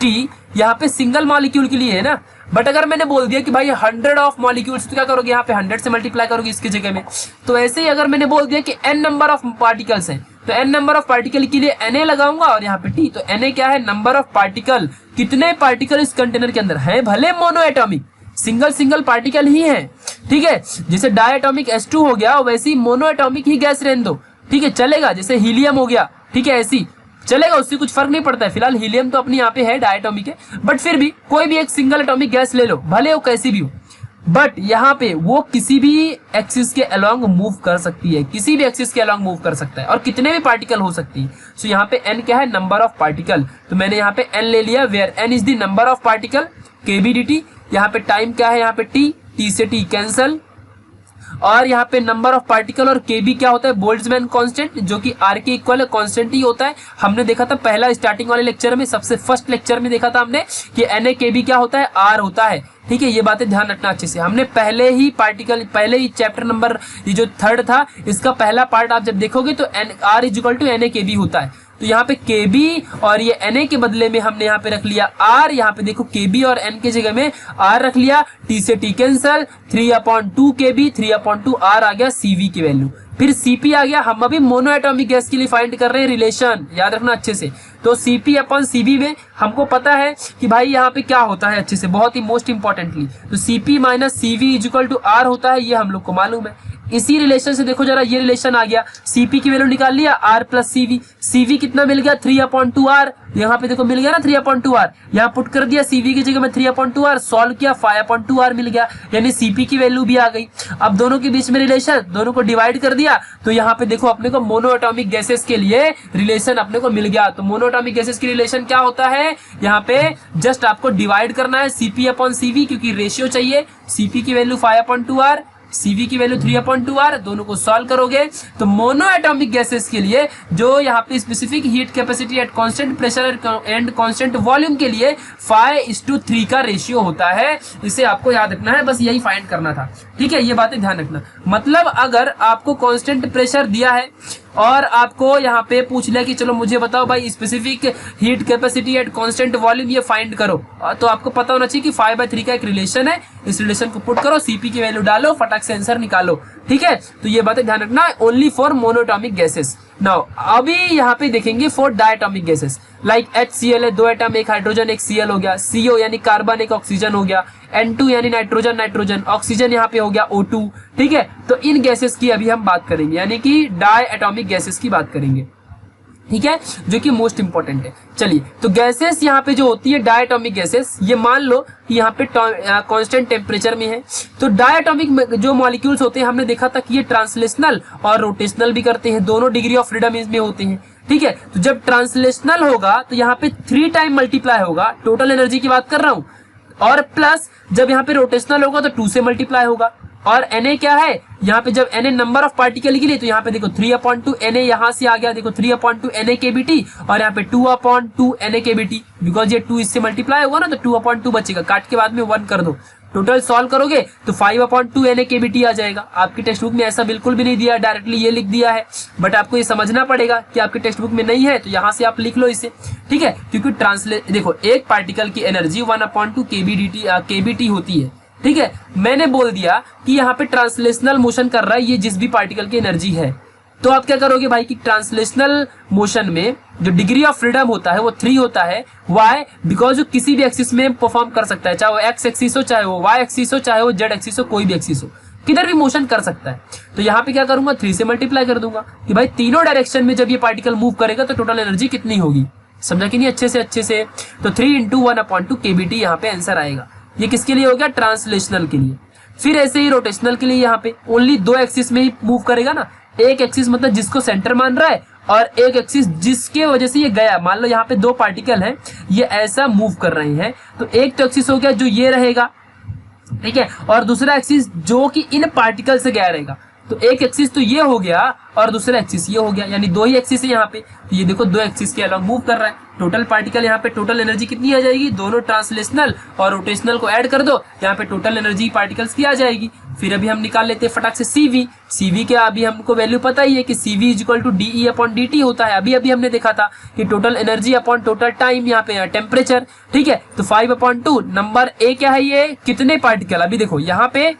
t यहाँ पे सिंगल मॉलिक्यूल के लिए है ना, बट अगर मैंने बोल दिया कि भाई 100 ऑफ मॉलिक्यूल्स, तो क्या करोगे? यहाँ पे 100 से मल्टीप्लाई करोगे इसकी जगह में। तो ऐसे ही अगर मैंने बोल दिया कि n नंबर ऑफ पार्टिकल्स हैं, तो n नंबर ऑफ पार्टिकल के लिए Na लगाऊंगा, और यहाँ पे t, तो Na क्या है? नंबर ऑफ पार्टिकल, कितने पार्टिकल इस कंटेनर के अंदर है, भले मोनो एटॉमिक सिंगल पार्टिकल ही है। ठीक है, जैसे डायटोमिक H2 हो गया, वैसे ही मोनो एटॉमिक ही गैस रहने दो। ठीक है, चलेगा। जैसे हीलियम हो गया, ठीक है, ऐसी चलेगा, उससे कुछ फर्क नहीं पड़ता है। फिलहाल हीलियम तो अपनी यहाँ पे है, डायटोमिक है, बट फिर भी कोई भी एक सिंगल एटॉमिक गैस ले लो, भले वो कैसी भी हो, बट यहाँ पे वो किसी भी एक्सिस के अलोंग मूव कर सकती है, किसी भी एक्सिस के अलोंग मूव कर सकता है, और कितने भी पार्टिकल हो सकती है। सो यहाँ पे n क्या है? Number of particle. तो मैंने यहाँ पे n ले लिया, where n is the number of particle, kb dt। यहाँ पे टाइम क्या है? यहाँ पे t से t कैंसल, और यहाँ पे नंबर ऑफ पार्टिकल, और kb क्या होता है? बोल्ट्जमैन कांस्टेंट, जो कि r के इक्वल है, कांस्टेंट ही होता है। हमने देखा था पहला स्टार्टिंग वाले लेक्चर में, सबसे फर्स्ट लेक्चर में देखा था हमने कि Na kb क्या होता है? r होता है। ठीक है, ये बातें ध्यान रखना अच्छे से। हमने पहले ही चैप्टर नंबर, ये जो 3rd था, इसका पहला पार्ट आप जब देखोगे तो r is equal to Na kb होता है। तो यहाँ पे kb और ये Na के बदले में हमने यहाँ पे रख लिया r। यहाँ पे देखो kb और n के जगह में r रख लिया, t से t कैंसल, 3/2 kb, 3/2 r आ गया cv की वैल्यू। फिर Cp आ गया। हम अभी मोनो एटॉमिक गैस के लिए फाइंड कर रहे हैं रिलेशन, याद रखना अच्छे से। तो Cp/Cv में हमको पता है कि भाई यहाँ पे क्या होता है अच्छे से, बहुत ही मोस्ट इंपॉर्टेंटली। तो Cp minus Cv is equal to R होता है, ये हम लोग को मालूम है। इसी रिलेशन से देखो जरा, ये रिलेशन आ गया, Cp की वैल्यू निकाल लिया, R प्लस Cv। Cv कितना मिल गया? 3/2 R। यहाँ पे देखो मिल गया ना 3/2 R, यहाँ पुट कर दिया Cv की जगह में 3/2 R, सॉल्व किया 5/2 R मिल गया, यानी Cp की वैल्यू भी आ गई। अब दोनों के बीच में रिलेशन, दोनों को डिवाइड कर दिया, तो यहाँ पे देखो अपने को मोनो एटॉमिक गैसेस के लिए रिलेशन अपने को मिल गया। तो मोनो एटॉमिक गैसेस की रिलेशन क्या होता है? यहाँ पे जस्ट आपको डिवाइड करना है Cp/Cv, क्योंकि रेशियो चाहिए। Cp की वैल्यू 5/2 R, Cv की वैल्यू 3/2r, दोनों को सॉल्व करोगे तो मोनो एटॉमिक गैसेस के लिए जो यहाँ पे specific heat capacity at constant pressure and constant volume के लिए 5:3 का रेशियो होता है। इसे आपको याद रखना है, बस यही फाइंड करना था, ठीक है। ये बातें ध्यान रखना। मतलब अगर आपको कांस्टेंट प्रेशर दिया है और आपको यहाँ पे पूछ लिया कि चलो मुझे बताओ भाई specific heat capacity at constant volume ये फाइंड करो, तो आपको पता होना चाहिए कि 5/3 का एक रिलेशन है। इस रिलेशन को पुट करो, Cp की वैल्यू डालो, फटाक से आंसर निकालो, ठीक है। तो ये बातें ध्यान रखना, only for monoatomic gases. Now अभी यहाँ पे देखेंगे for diatomic gases like HCl है, 2 एटम, एक हाइड्रोजन एक Cl हो गया, CO यानी कार्बन एक ऑक्सीजन हो गया, N2 यानी नाइट्रोजन नाइट्रोजन, ऑक्सीजन यहाँ पे हो गया O2, ठीक है। तो इन गैसेस की अभी हम बात करेंगे, यानी कि डाई एटॉमिक गैसेस की बात करेंगे, ठीक है, जो कि मोस्ट इंपॉर्टेंट है। चलिए, तो गैसेस यहाँ पे जो होती है डायटॉमिक गैसेस, ये मान लो कि यहाँ पे कांस्टेंट टेम्परेचर में है। तो डायटॉमिक जो मॉलिक्यूल्स होते हैं हमने देखा था कि ये ट्रांसलेशनल और रोटेशनल भी करते हैं, दोनों डिग्री ऑफ फ्रीडम में होते हैं, ठीक है। तो जब ट्रांसलेशनल होगा तो यहाँ पे 3 टाइम मल्टीप्लाई होगा, टोटल एनर्जी की बात कर रहा हूँ, और प्लस जब यहाँ पे रोटेशनल होगा तो 2 से मल्टीप्लाई होगा। और Na क्या है, यहाँ पे जब Na नंबर ऑफ पार्टिकल के लिए, तो यहाँ पे देखो 3/2 Na यहाँ से आ गया, देखो 3/2 NaKBT, और यहाँ पे 2/2 NaKBT, बिकॉज ये 2 इससे मल्टीप्लाई होगा ना, तो 2/2 बचेगा, काट के बाद में 1 कर दो। टोटल सॉल्व करोगे तो 5/2 NaKBT आ जाएगा। आपकी टेक्स्ट बुक में ऐसा बिल्कुल भी नहीं दिया, डायरेक्टली ये लिख दिया है, बट आपको ये समझना पड़ेगा कि आपकी टेक्स्ट बुक में नहीं है, तो यहाँ से आप लिख लो इसे, ठीक है। क्योंकि देखो एक पार्टिकल की एनर्जी 1/2 KBT होती है, ठीक है। मैंने बोल दिया कि यहाँ पे ट्रांसलेशनल मोशन कर रहा है ये जिस भी पार्टिकल की एनर्जी है, तो आप क्या करोगे भाई कि ट्रांसलेशनल मोशन में जो डिग्री ऑफ फ्रीडम होता है वो 3 होता है। वाई, बिकॉज वो किसी भी एक्सिस में परफॉर्म कर सकता है, चाहे वो एक्स एक्सिस हो, चाहे वो वाई एक्सिस हो, चाहे वो जेड एक्सिस हो, कोई भी एक्सिस हो, किधर भी मोशन कर सकता है। तो यहाँ पे क्या करूंगा, 3 से मल्टीप्लाई कर दूंगा कि भाई तीनों डायरेक्शन में जब ये पार्टिकल मूव करेगा तो टोटल एनर्जी कितनी होगी, समझा कि नहीं अच्छे से। तो 3 × 1/2 KBT यहाँ पे आंसर आएगा। ये किसके लिए हो गया, ट्रांसलेशनल के लिए। फिर ऐसे ही रोटेशनल के लिए यहाँ पे ओनली 2 एक्सिस में ही मूव करेगा ना, एक एक्सिस मतलब जिसको सेंटर मान रहा है, और एक एक्सिस जिसके वजह से ये गया। मान लो यहाँ पे 2 पार्टिकल हैं, ये ऐसा मूव कर रहे हैं, तो एक तो एक्सिस हो गया जो ये रहेगा, ठीक है, और दूसरा एक्सिस जो कि इन पार्टिकल से गया रहेगा। तो एक एक्सिस तो ये हो गया और दूसरा एक्सिस ये हो गया, यानी 2 ही एक्सिस है यहाँ पे। तो ये देखो 2 एक्सिस के अलॉन्ग मूव कर रहा है। टोटल पार्टिकल यहाँ पे टोटल एनर्जी कितनी आ जाएगी, दोनों ट्रांसलेशनल और रोटेशनल को ऐड कर दो, यहाँ पे टोटल एनर्जी पार्टिकल्स की आ जाएगी। फिर अभी हम निकाल लेते हैं फटाक से CV के अभी हमको वैल्यू पता ही है कि CV = dE/dt होता है। अभी हमने देखा था कि total energy upon total time, यहाँ पे टेम्परेचर, ठीक है। तो 5/2 नंबर ए क्या है, ये कितने पार्टिकल, अभी देखो यहाँ पे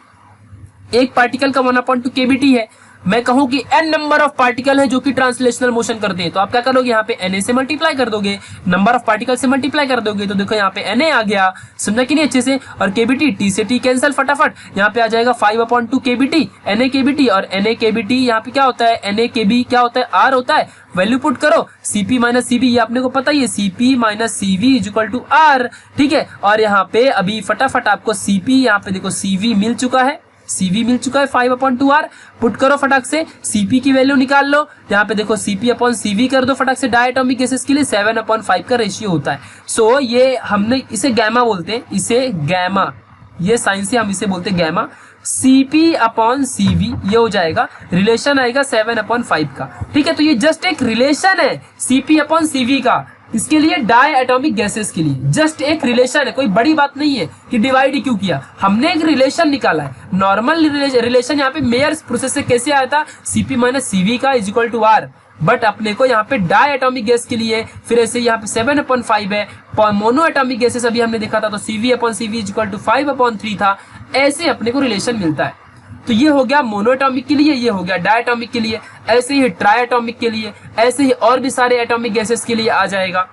एक पार्टिकल का 1/2 KBT है। मैं कहूं कि n नंबर ऑफ पार्टिकल है जो कि ट्रांसलेशनल मोशन करते हैं, तो आप क्या करोगे, यहाँ पे Na से मल्टीप्लाई कर दोगे, नंबर ऑफ पार्टिकल से मल्टीप्लाई कर दोगे, तो देखो यहाँ पे Na आ गया, समझा कि नहीं अच्छे से। और KBT, T से T कैंसिल फटाफट, यहाँ पे आ जाएगा 5/2 KBT, NaKBT, और NaKBT यहाँ पे क्या होता है, NaKB क्या होता है, R होता है। वैल्यू पुट करो, Cp - Cv, ये आपने को पता ही है, Cp - Cv = R, ठीक है। और यहाँ पे अभी फटाफट आपको Cp, यहाँ पे देखो CV मिल चुका है, 5/2R, पुट करो फटाक से, Cp की वैल्यू निकाल लो। यहाँ पे देखो Cp/Cv कर दो फटाक से, डायटॉमिक गैसेस के लिए 7/5 का रेशियो होता है। सो ये हमने इसे गैमा बोलते हैं, इसे गैमा, ये साइंस से हम इसे बोलते हैं गैमा। Cp/Cv ये हो जाएगा, रिलेशन आएगा 7/5 का, ठीक है। तो ये जस्ट एक रिलेशन है Cp/Cv का, इसके लिए डाई एटॉमिक गैसेस के लिए जस्ट एक रिलेशन है, कोई बड़ी बात नहीं है कि डिवाइड ही क्यों किया, हमने एक रिलेशन निकाला है। नॉर्मल रिलेशन यहाँ पे मेयर्स प्रोसेस से कैसे आया था, Cp - Cv का =R, बट अपने को यहाँ पे डाई एटॉमिक गैस के लिए फिर ऐसे यहाँ पे 7/5 है। मोनो एटॉमिक गैसेस अभी हमने देखा था तो Cv/Cv = 5/3 था, ऐसे अपने को रिलेशन मिलता है। तो ये हो गया मोनोएटॉमिक के लिए, ये हो गया डायटॉमिक के लिए, ऐसे ही ट्राइएटॉमिक के लिए, ऐसे ही और भी सारे एटॉमिक गैसेस के लिए आ जाएगा।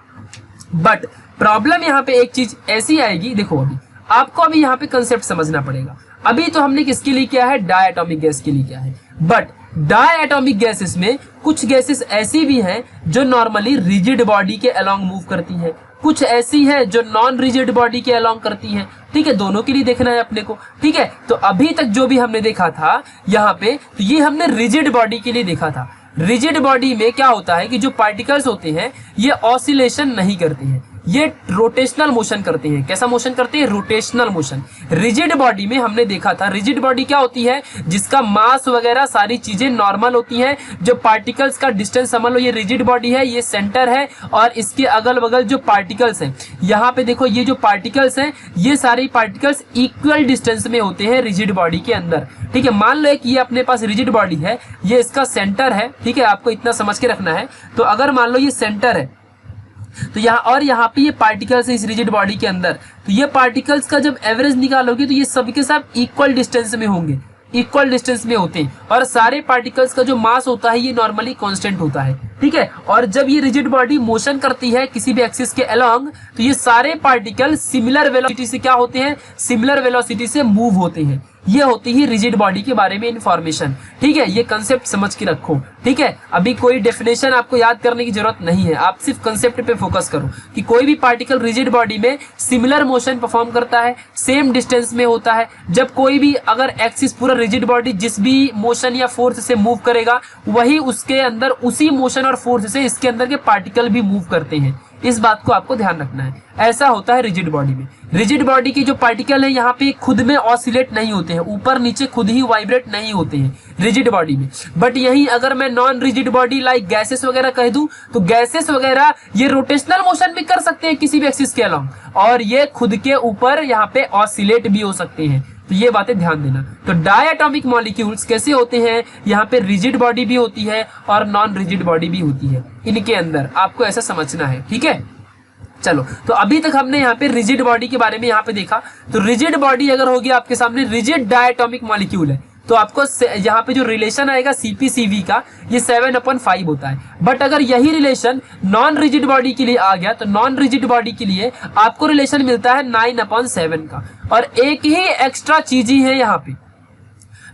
बट प्रॉब्लम यहाँ पे एक चीज ऐसी आएगी, देखो अभी आपको अभी यहाँ पे कंसेप्ट समझना पड़ेगा। अभी तो हमने किसके लिए किया है, डायटॉमिक गैस के लिए किया है, बट डायटॉमिक गैसेस में कुछ गैसेस ऐसी भी हैं जो नॉर्मली रिजिड बॉडी के अलोंग मूव करती हैं, कुछ ऐसी है जो नॉन रिजिड बॉडी के अलोंग करती हैं, ठीक है। दोनों के लिए देखना है अपने को, ठीक है। तो अभी तक जो भी हमने देखा था यहाँ पे, तो ये हमने रिजिड बॉडी के लिए देखा था। रिजिड बॉडी में क्या होता है कि जो पार्टिकल्स होते हैं ये ऑसिलेशन नहीं करते हैं, ये रोटेशनल मोशन करते हैं। कैसा मोशन करते हैं? Rotational motion. रिजिड बॉडी में हमने देखा था, रिजिड बॉडी क्या होती है? जिसका मास वगैरह सारी चीजें नॉर्मल होती हैं, जो पार्टिकल्स का डिस्टेंस समझ लो, ये रिजिड बॉडी है, ये सेंटर है और इसके अगल बगल जो पार्टिकल्स हैं, यहाँ पे देखो ये जो पार्टिकल्स हैं, ये सारे पार्टिकल्स इक्वल डिस्टेंस में होते हैं रिजिड बॉडी के अंदर। ठीक है, मान लो कि ये अपने पास रिजिड बॉडी है, ये इसका सेंटर है। ठीक है, आपको इतना समझ के रखना है। तो अगर मान लो ये सेंटर है, तो यहाँ और यहाँ पे ये पार्टिकल्स है इस रिजिड बॉडी के अंदर, तो ये पार्टिकल्स का जब एवरेज निकालोगे तो ये सबके सब इक्वल डिस्टेंस में होंगे, इक्वल डिस्टेंस में होते हैं। और सारे पार्टिकल्स का जो मास होता है ये नॉर्मली कांस्टेंट होता है। ठीक है, और जब ये रिजिड बॉडी मोशन करती है किसी भी एक्सिस के अलोंग, तो ये सारे पार्टिकल सिमिलर वेलोसिटी से क्या होते हैं? सिमिलर वेलोसिटी से मूव होते हैं। ये होती ही रिजिड बॉडी के बारे में इंफॉर्मेशन। ठीक है, ये कंसेप्ट समझ के रखो। ठीक है, अभी कोई डेफिनेशन आपको याद करने की जरूरत नहीं है, आप सिर्फ कंसेप्ट पे फोकस करो कि कोई भी पार्टिकल रिजिड बॉडी में सिमिलर मोशन परफॉर्म करता है, सेम डिस्टेंस में होता है। जब कोई भी अगर एक्सिस पूरा रिजिड बॉडी जिस भी मोशन या फोर्स से मूव करेगा, वही उसके अंदर उसी मोशन और फोर्स से इसके अंदर के पार्टिकल भी मूव करते हैं। इस बात को आपको ध्यान रखना है। ऐसा होता है रिजिड बॉडी में। रिजिड बॉडी की जो पार्टिकल है यहाँ पे खुद में ऑसिलेट नहीं होते हैं, ऊपर नीचे खुद ही वाइब्रेट नहीं होते हैं रिजिड बॉडी में। बट यही अगर मैं non rigid body like gases वगैरह कह दूं, तो गैसेस वगैरह ये रोटेशनल मोशन भी कर सकते हैं किसी भी एक्सिस के अलोंग, और ये खुद के ऊपर यहाँ पे ऑसिलेट भी हो सकते हैं। तो ये बातें ध्यान देना। तो डायटॉमिक मॉलिक्यूल्स कैसे होते हैं? यहाँ पे रिजिड बॉडी भी होती है और नॉन रिजिड बॉडी भी होती है इनके अंदर, आपको ऐसा समझना है। ठीक है, चलो, तो अभी तक हमने यहाँ पे रिजिड बॉडी के बारे में यहाँ पे देखा। तो रिजिड बॉडी अगर होगी आपके सामने, रिजिड डायटॉमिक मॉलिक्यूल है, तो आपको यहाँ पे जो रिलेशन आएगा CP/CV का, ये 7/5 होता है। बट अगर यही रिलेशन नॉन रिजिड बॉडी के लिए आ गया, तो नॉन रिजिड बॉडी के लिए आपको रिलेशन मिलता है 9/7 का। और एक ही एक्स्ट्रा चीज ही है यहाँ पे,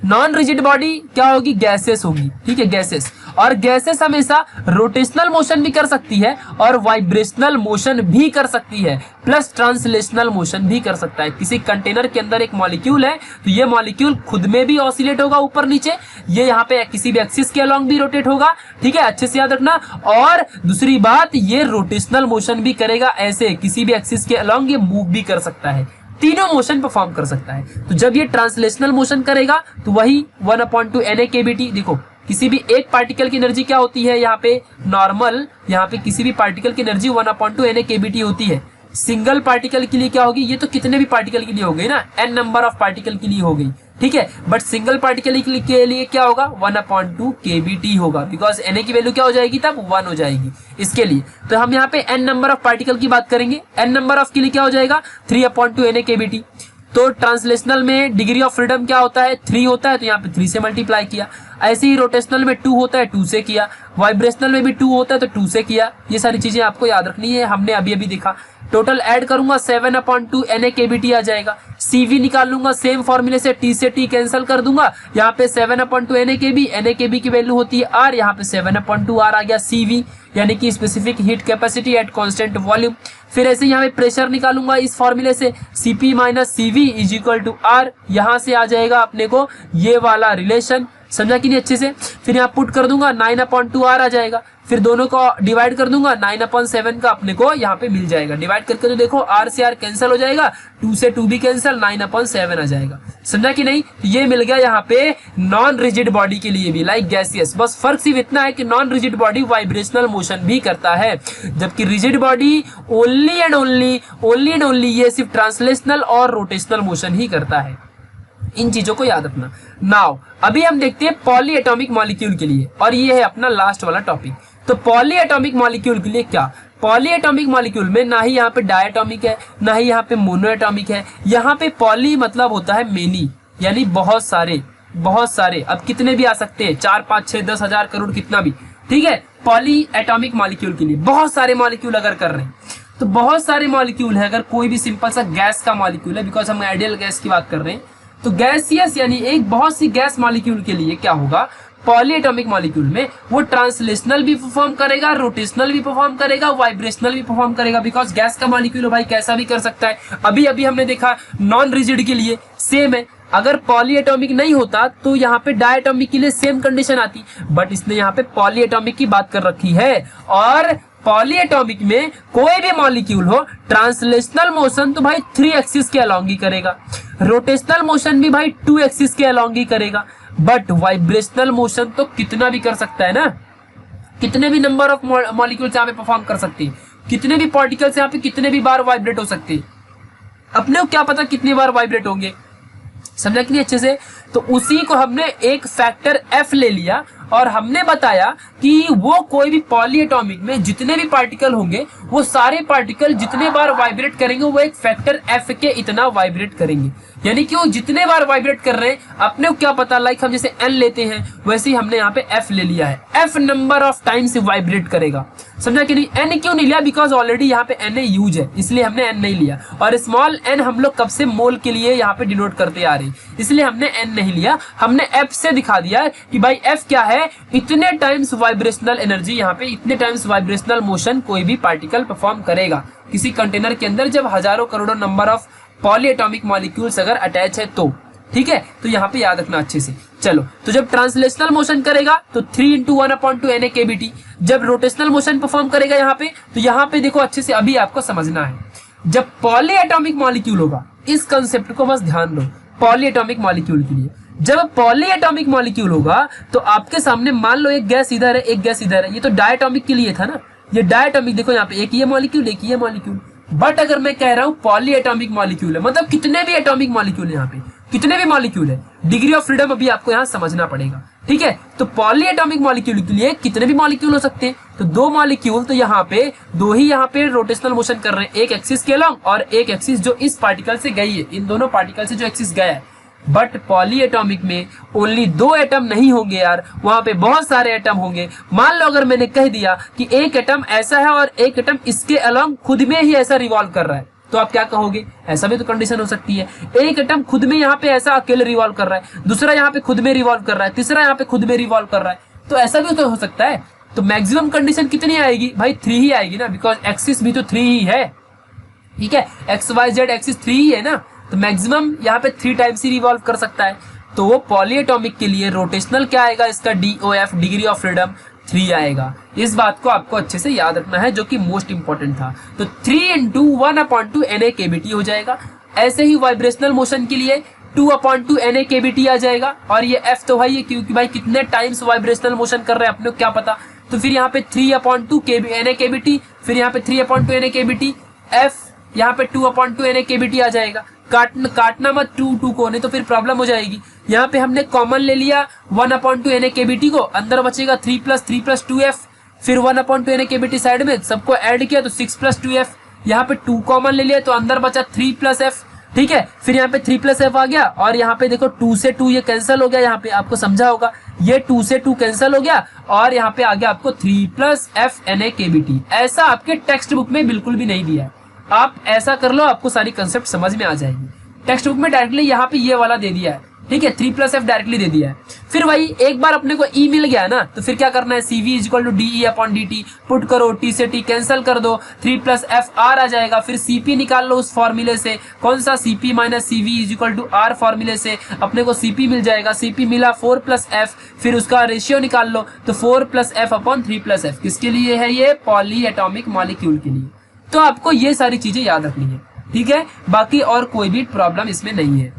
नॉन रिजिड बॉडी क्या होगी? गैसेस होगी। ठीक है, गैसेस। और गैसेस हमेशा रोटेशनल मोशन भी कर सकती है और वाइब्रेशनल मोशन भी कर सकती है, प्लस ट्रांसलेशनल मोशन भी कर सकता है। किसी कंटेनर के अंदर एक मॉलिक्यूल है, तो ये मॉलिक्यूल खुद में भी ऑसिलेट होगा ऊपर नीचे, ये यहाँ पे किसी भी एक्सिस के अलोंग भी रोटेट होगा। ठीक है, अच्छे से याद रखना। और दूसरी बात, ये रोटेशनल मोशन भी करेगा, ऐसे किसी भी एक्सिस के अलोंग ये मूव भी कर सकता है, तीनों मोशन परफॉर्म कर सकता है। तो जब ये ट्रांसलेशनल मोशन करेगा तो वही 1/2 NaKBT। देखो, किसी भी एक पार्टिकल की एनर्जी क्या होती है यहाँ पे? नॉर्मल, यहाँ पे किसी भी पार्टिकल की एनर्जी 1/2 NaKBT होती है। सिंगल पार्टिकल के लिए क्या होगी? ये तो कितने भी पार्टिकल के लिए हो गई ना, n नंबर ऑफ पार्टिकल के लिए हो गई। ठीक है, बट सिंगल पार्टिकल के लिए क्या होगा? 1/2 KBT होगा, बिकॉज Na की वैल्यू क्या हो जाएगी? तब 1 हो जाएगी इसके लिए। तो हम यहाँ पे n नंबर ऑफ पार्टिकल की बात करेंगे, n नंबर ऑफ के लिए क्या हो जाएगा? 3/2 NaKBT। तो ट्रांसलेशनल में डिग्री ऑफ फ्रीडम क्या होता है? 3 होता है, तो यहाँ पे 3 से मल्टीप्लाई किया। ऐसे ही रोटेशनल में 2 होता है, 2 से किया। वाइब्रेशनल में भी 2 होता है, तो 2 से किया। ये सारी चीजें आपको याद रखनी है, हमने अभी अभी देखा। टोटल ऐड करूंगा 7/2 NaKBT आ जाएगा। CV निकाल लूंगा सेम फॉर्मूले से, T से T कैंसिल कर दूंगा। यहाँ पे 7/2 NaKB की वैल्यू होती है R, यहाँ पे 7/2 R आ गया CV, यानी कि specific heat capacity at constant volume. फिर ऐसे यहाँ पे प्रेशर निकालूंगा इस फॉर्मूले से, CP - CV = R। यहाँ से आ जाएगा अपने को ये वाला रिलेशन, समझा कि नहीं अच्छे से? फिर यहाँ पुट कर दूंगा, 9/2 R आ जाएगा। फिर दोनों को डिवाइड कर दूंगा, 9/7 का अपने को यहाँ पे मिल जाएगा। डिवाइड करके तो देखो R से R कैंसिल हो जाएगा, 2 से 2 भी कैंसिल, 9/7 आ जाएगा। समझा कि नहीं? तो ये मिल गया यहाँ पे नॉन रिजिड बॉडी के लिए भी, लाइक गैसियस। बस फर्क सिर्फ इतना है कि non rigid body vibrational motion भी करता है, जबकि rigid body only and only ये सिर्फ ट्रांसलेशनल और रोटेशनल मोशन ही करता है। इन चीजों को याद रखना। नाउ अभी हम देखते हैं पॉली एटॉमिक मॉलिक्यूल के लिए, और ये है अपना लास्ट वाला टॉपिक। तो पॉली एटॉमिक मॉलिक्यूल के लिए क्या? पॉली एटॉमिक मॉलिक्यूल में ना ही यहाँ पे डायटॉमिक है, ना ही यहाँ पे मोनो एटॉमिक है। यहाँ पे पॉली मतलब होता है मेनी, यानी बहुत सारे। अब कितने भी आ सकते हैं, 4, 5, 6, 10 हजार करोड़, कितना भी। ठीक है, पॉली एटॉमिक मॉलिक्यूल के लिए बहुत सारे मॉलिक्यूल अगर कर रहे हैं, तो बहुत सारे मॉलिक्यूल है। अगर कोई भी सिंपल सा गैस का मॉलिक्यूल है, बिकॉज हम आइडियल गैस की बात कर रहे हैं, तो गैसियस यानी एक बहुत सी गैस मॉलिक्यूल के लिए क्या होगा? पॉली एटॉमिक मॉलिक्यूल में वो ट्रांसलेशनल भी परफॉर्म करेगा, रोटेशनल भी परफॉर्म करेगा, वाइब्रेशनल भी परफॉर्म करेगा, बिकॉज गैस का मॉलिक्यूल भाई कैसा भी कर सकता है। अभी हमने देखा नॉन रिजिड के लिए सेम है। अगर पॉली एटॉमिक नहीं होता तो यहाँ पे डायटॉमिक के लिए सेम कंडीशन आती, बट इसने यहाँ पे पॉली एटॉमिक की बात कर रखी है। और पॉली एटॉमिक में कोई भी मॉलिक्यूल हो, ट्रांसलेशनल मोशन तो भाई 3 एक्सिस के अलॉन्ग ही करेगा, रोटेशनल मोशन भी भाई 2 एक्सिस के अलॉन्ग ही करेगा, बट वाइब्रेशनल मोशन तो कितना भी कर सकता है ना, कितने भी नंबर ऑफ मॉलिक्यूल्स यहाँ पे परफॉर्म कर सकते हैं, कितने भी पार्टिकल्स यहाँ पे कितने भी बार वाइब्रेट हो सकते हैं, अपने को क्या पता कितनी बार वाइब्रेट होंगे, समझा कि नहीं अच्छे से। तो उसी को हमने एक फैक्टर एफ ले लिया और हमने बताया कि वो कोई भी पॉली एटॉमिक में जितने भी पार्टिकल होंगे वो सारे पार्टिकल जितने बार वाइब्रेट करेंगे वो एक फैक्टर एफ के इतना वाइब्रेट करेंगे, यानी कि वो जितने बार वाइब्रेट कर रहे हैं अपने को क्या पता, लाइक हम जैसे एन लेते हैं वैसे ही हमने यहाँ पे एफ ले लिया है, F number of times vibrate करेगा, समझा कि नहीं। एन क्यों नहीं लिया, बिकॉज ऑलरेडी यहाँ पे एन यूज है इसलिए हमने एन नहीं लिया, और स्मॉल एन हम लोग कब से मोल के लिए यहाँ पे डिनोट करते आ रहे हैं इसलिए हमने एन नहीं लिया, हमने एफ से दिखा दिया कि भाई एफ क्या है, इतने टाइम्स वाइब्रेशनल एनर्जी, यहाँ पे इतने टाइम्स वाइब्रेशनल मोशन कोई भी पार्टिकल परफॉर्म करेगा किसी कंटेनर के अंदर जब हजारों करोड़ों number of poly atomic molecules अगर अटैच है तो, ठीक है। तो यहाँ पे याद रखना अच्छे से। चलो, तो जब ट्रांसलेशनल मोशन करेगा तो 3 × 1/2 NaKBT, जब रोटेशनल मोशन परफॉर्म करेगा यहाँ पे, तो यहाँ पे देखो अच्छे से अभी आपको समझना है, जब पॉली एटॉमिक मॉलिक्यूल होगा, इस कंसेप्ट को बस ध्यान दो, पॉली एटॉमिक मॉलिक्यूल के लिए जब पॉली एटॉमिक मॉलिक्यूल होगा तो आपके सामने मान लो एक गैस इधर है एक गैस इधर है, ये तो डायटॉमिक के लिए था ना, ये डायटॉमिक देखो यहाँ पे एक ये मॉलिक्यूल एक ये मॉलिक्यूल, बट अगर मैं कह रहा हूँ पॉली एटॉमिक मॉलिक्यूल है, मतलब कितने भी एटॉमिक मॉलिक्यूल है, यहाँ पे कितने भी मॉलिक्यूल है, डिग्री ऑफ फ्रीडम अभी आपको यहाँ समझना पड़ेगा, ठीक है। तो पॉली एटॉमिक मॉलिक्यूल के लिए कितने भी मॉलिक्यूल हो सकते हैं, तो 2 मॉलिक्यूल, तो यहाँ पे 2 ही यहाँ पे रोटेशनल मोशन कर रहे हैं, एक एक्सिस के अलॉन्ग और एक एक्सिस जो इस पार्टिकल से गई है, इन दोनों पार्टिकल से जो एक्सिस गया है। बट पॉली एटॉमिक में ओनली 2 एटम नहीं होंगे यार, वहां पे बहुत सारे एटम होंगे। मान लो अगर मैंने कह दिया कि एक एटम ऐसा है और एक एटम इसके अलॉन्ग खुद में ही ऐसा रिवॉल्व कर रहा है, तो आप क्या कहोगे, ऐसा भी तो कंडीशन हो सकती है, एक एटम खुद में यहाँ पे ऐसा अकेले रिवॉल्व कर रहा है, दूसरा यहाँ पे खुद में रिवॉल्व कर रहा है, तीसरा यहाँ पे खुद में रिवॉल्व कर रहा है, तो ऐसा भी तो हो सकता है। तो मैक्सिमम कंडीशन कितनी आएगी भाई, 3 ही आएगी ना, बिकॉज एक्सिस भी तो 3 ही है, ठीक है, XYZ एक्सिस 3 ही है ना, तो मैक्सिमम यहाँ पे 3 टाइम्स ही रिवॉल्व कर सकता है। तो वो पॉली एटॉमिक के लिए रोटेशनल क्या आएगा, इसका DOF डिग्री ऑफ फ्रीडम 3 आएगा। इस बात को आपको अच्छे से याद रखना है, जो कि मोस्ट इंपॉर्टेंट था। तो 3 × 1/2 NaKBT हो जाएगा। ऐसे ही वाइब्रेशनल मोशन के लिए 2/2 NaKBT आ जाएगा, और ये F तो भाई क्योंकि भाई कितने टाइम्स वाइब्रेशनल मोशन कर रहे हैं अपने को क्या पता, तो फिर यहाँ पे 3/2 NaKBT, फिर यहाँ पे 3/2 NaKBT, F यहाँ पे 2/2 NaKBT आ जाएगा। काटना मत 2 को, नहीं तो फिर प्रॉब्लम हो जाएगी। यहाँ पे हमने कॉमन ले लिया 1/2 NaKBT को, अंदर बचेगा 3 + 2F, फिर 1/2 NaKBT साइड में, सबको ऐड किया तो 6 + 2F, यहाँ पे 2 कॉमन ले लिया तो अंदर बचा 3 + F, ठीक है। फिर यहाँ पे 3 + F आ गया, और यहाँ पे देखो 2 से 2 ये कैंसिल हो गया, यहाँ पे आपको समझा होगा, ये 2 से 2 कैंसिल हो गया, और यहाँ पे आ गया आपको 3 + F NaKBT। ऐसा आपके टेक्स्ट बुक में बिल्कुल भी नहीं दिया है, आप ऐसा कर लो, आपको सारी कंसेप्ट समझ में आ जाएगी। टेक्स्ट बुक में डायरेक्टली यहाँ पे ये वाला दे दिया है, ठीक है, 3 + F डायरेक्टली दे दिया है। फिर भाई एक बार अपने को E मिल गया ना, तो फिर क्या करना है, CV = DE/dt, पुट करो, T से T कैंसिल कर दो, 3 + F R आ जाएगा। फिर CP निकाल लो उस फॉर्मूले से, कौन सा, CP - CV = R फॉर्मूले से अपने को CP मिल जाएगा। CP मिला 4 + F, फिर उसका रेशियो निकाल लो, तो 4 + F/3 + F किसके लिए है, ये पॉली एटॉमिक मॉलिक्यूल के लिए। तो आपको ये सारी चीजें याद रखनी है, ठीक है, बाकी और कोई भी प्रॉब्लम इसमें नहीं है।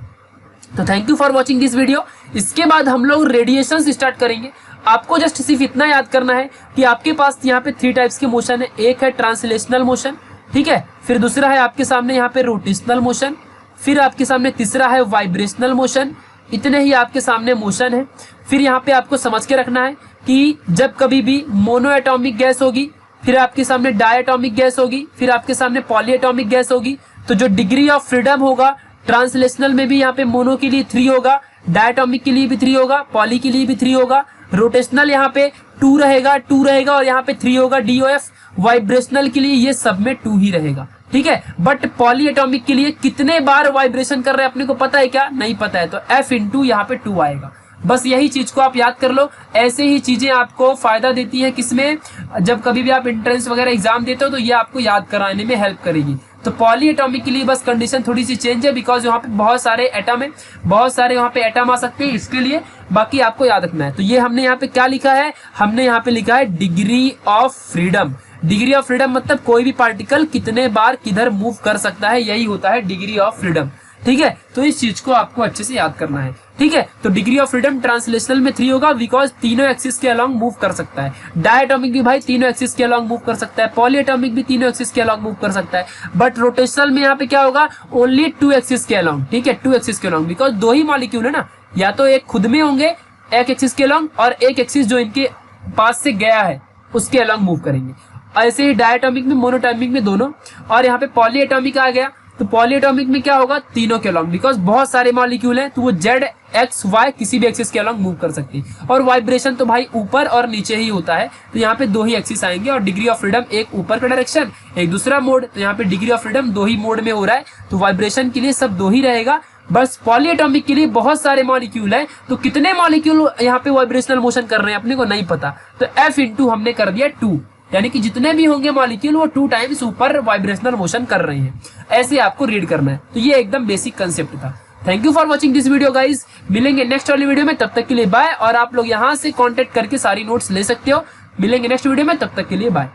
तो thank you for watching this video. इसके बाद हम लोग रेडिएशन स्टार्ट करेंगे। आपको जस्ट सिर्फ इतना याद करना है कि आपके पास यहाँ पे 3 टाइप्स के मोशन है, एक है ट्रांसलेशनल मोशन, ठीक है, फिर दूसरा है आपके सामने यहाँ पे रोटेशनल मोशन, फिर आपके सामने तीसरा है वाइब्रेशनल मोशन। इतने ही आपके सामने मोशन है। फिर यहाँ पे आपको समझ के रखना है कि जब कभी भी मोनो एटॉमिक गैस होगी, फिर आपके सामने डायटॉमिक गैस होगी, फिर आपके सामने पॉली एटॉमिक गैस होगी, तो जो डिग्री ऑफ फ्रीडम होगा ट्रांसलेशनल में भी यहाँ पे मोनो के लिए 3 होगा, डायटॉमिक के लिए भी 3 होगा, पॉली के लिए भी 3 होगा, रोटेशनल यहाँ पे 2 रहेगा और यहाँ पे 3 होगा DOF। वाइब्रेशनल के लिए ये सब में 2 ही रहेगा, ठीक है। बट पॉली एटॉमिक के लिए कितने बार वाइब्रेशन कर रहे हैं अपने को पता है क्या, नहीं पता है, तो F × यहाँ पे 2 आएगा। बस यही चीज को आप याद कर लो। ऐसे ही चीजें आपको फायदा देती है किसमें, जब कभी भी आप एंट्रेंस वगैरह एग्जाम देते हो तो ये आपको याद कराने में हेल्प करेगी। तो पॉली एटॉमिक के लिए बस कंडीशन थोड़ी सी चेंज है, बिकॉज यहाँ पे बहुत सारे एटम है, बहुत सारे यहाँ पे एटम आ सकते हैं, इसके लिए बाकी आपको याद रखना है। तो ये हमने यहाँ पे क्या लिखा है, हमने यहाँ पे लिखा है degree of freedom. Degree of freedom मतलब कोई भी पार्टिकल कितने बार किधर मूव कर सकता है, यही होता है डिग्री ऑफ फ्रीडम। ठीक है, तो इस चीज को आपको अच्छे से याद करना है। ठीक है, तो डिग्री ऑफ फ्रीडम ट्रांसलेशनल में 3 होगा, बिकॉज तीनों एक्सिस के अलोंग मूव कर सकता है। डायटोमिक भी भाई तीनों एक्सिस के अलोंग मूव कर सकता है, पॉलीएटॉमिक भी तीनों एक्सिस के अलोंग मूव कर सकता है, बट रोटेशनल में यहाँ पे क्या होगा, ओनली 2 एक्सिस के अलोंग। ठीक है, 2 एक्सिस के अलोंग, बिकॉज 2 ही मॉलिक्यूल है ना, या तो एक खुद में होंगे एक एक्सिस के अलोंग, और एक एक्सिस जो इनके पास से गया है उसके अलोंग मूव करेंगे। ऐसे ही डायटोमिक में, मोनोटॉमिक में दोनों, और यहाँ पे पॉलीएटॉमिक आ गया, तो पॉलीएटॉमिक में क्या होगा, तीनों के अलोंग, बिकॉज बहुत सारे मॉलिक्यूल हैं तो वो जेड एक्स वाई किसी भी एक्सिस के अलोंग मूव कर सकती है। और वाइब्रेशन तो भाई ऊपर और नीचे ही होता है, तो यहाँ पे 2 ही एक्सिस आएंगे, और डिग्री ऑफ फ्रीडम एक ऊपर का डायरेक्शन, एक दूसरा मोड, तो यहाँ पे degree of freedom 2 he mode में हो रहा है, तो वाइब्रेशन के लिए सब 2 ही रहेगा। बस पॉलीएटॉमिक के लिए बहुत सारे मॉलिक्यूल है, तो कितने मॉलिक्यूल यहाँ पे वाइब्रेशनल मोशन कर रहे हैं अपने को नहीं पता, तो F इंटू हमने कर दिया 2, यानी कि जितने भी होंगे मॉलिक्यूल वो 2 टाइम्स ऊपर वाइब्रेशनल मोशन कर रहे हैं। ऐसे आपको रीड करना है, तो ये एकदम बेसिक कंसेप्ट था। Thank you for watching this video guys, मिलेंगे नेक्स्ट वाली वीडियो में, तब तक के लिए बाय। और आप लोग यहाँ से कॉन्टेक्ट करके सारी नोट्स ले सकते हो। मिलेंगे नेक्स्ट वीडियो में, तब तक के लिए बाय।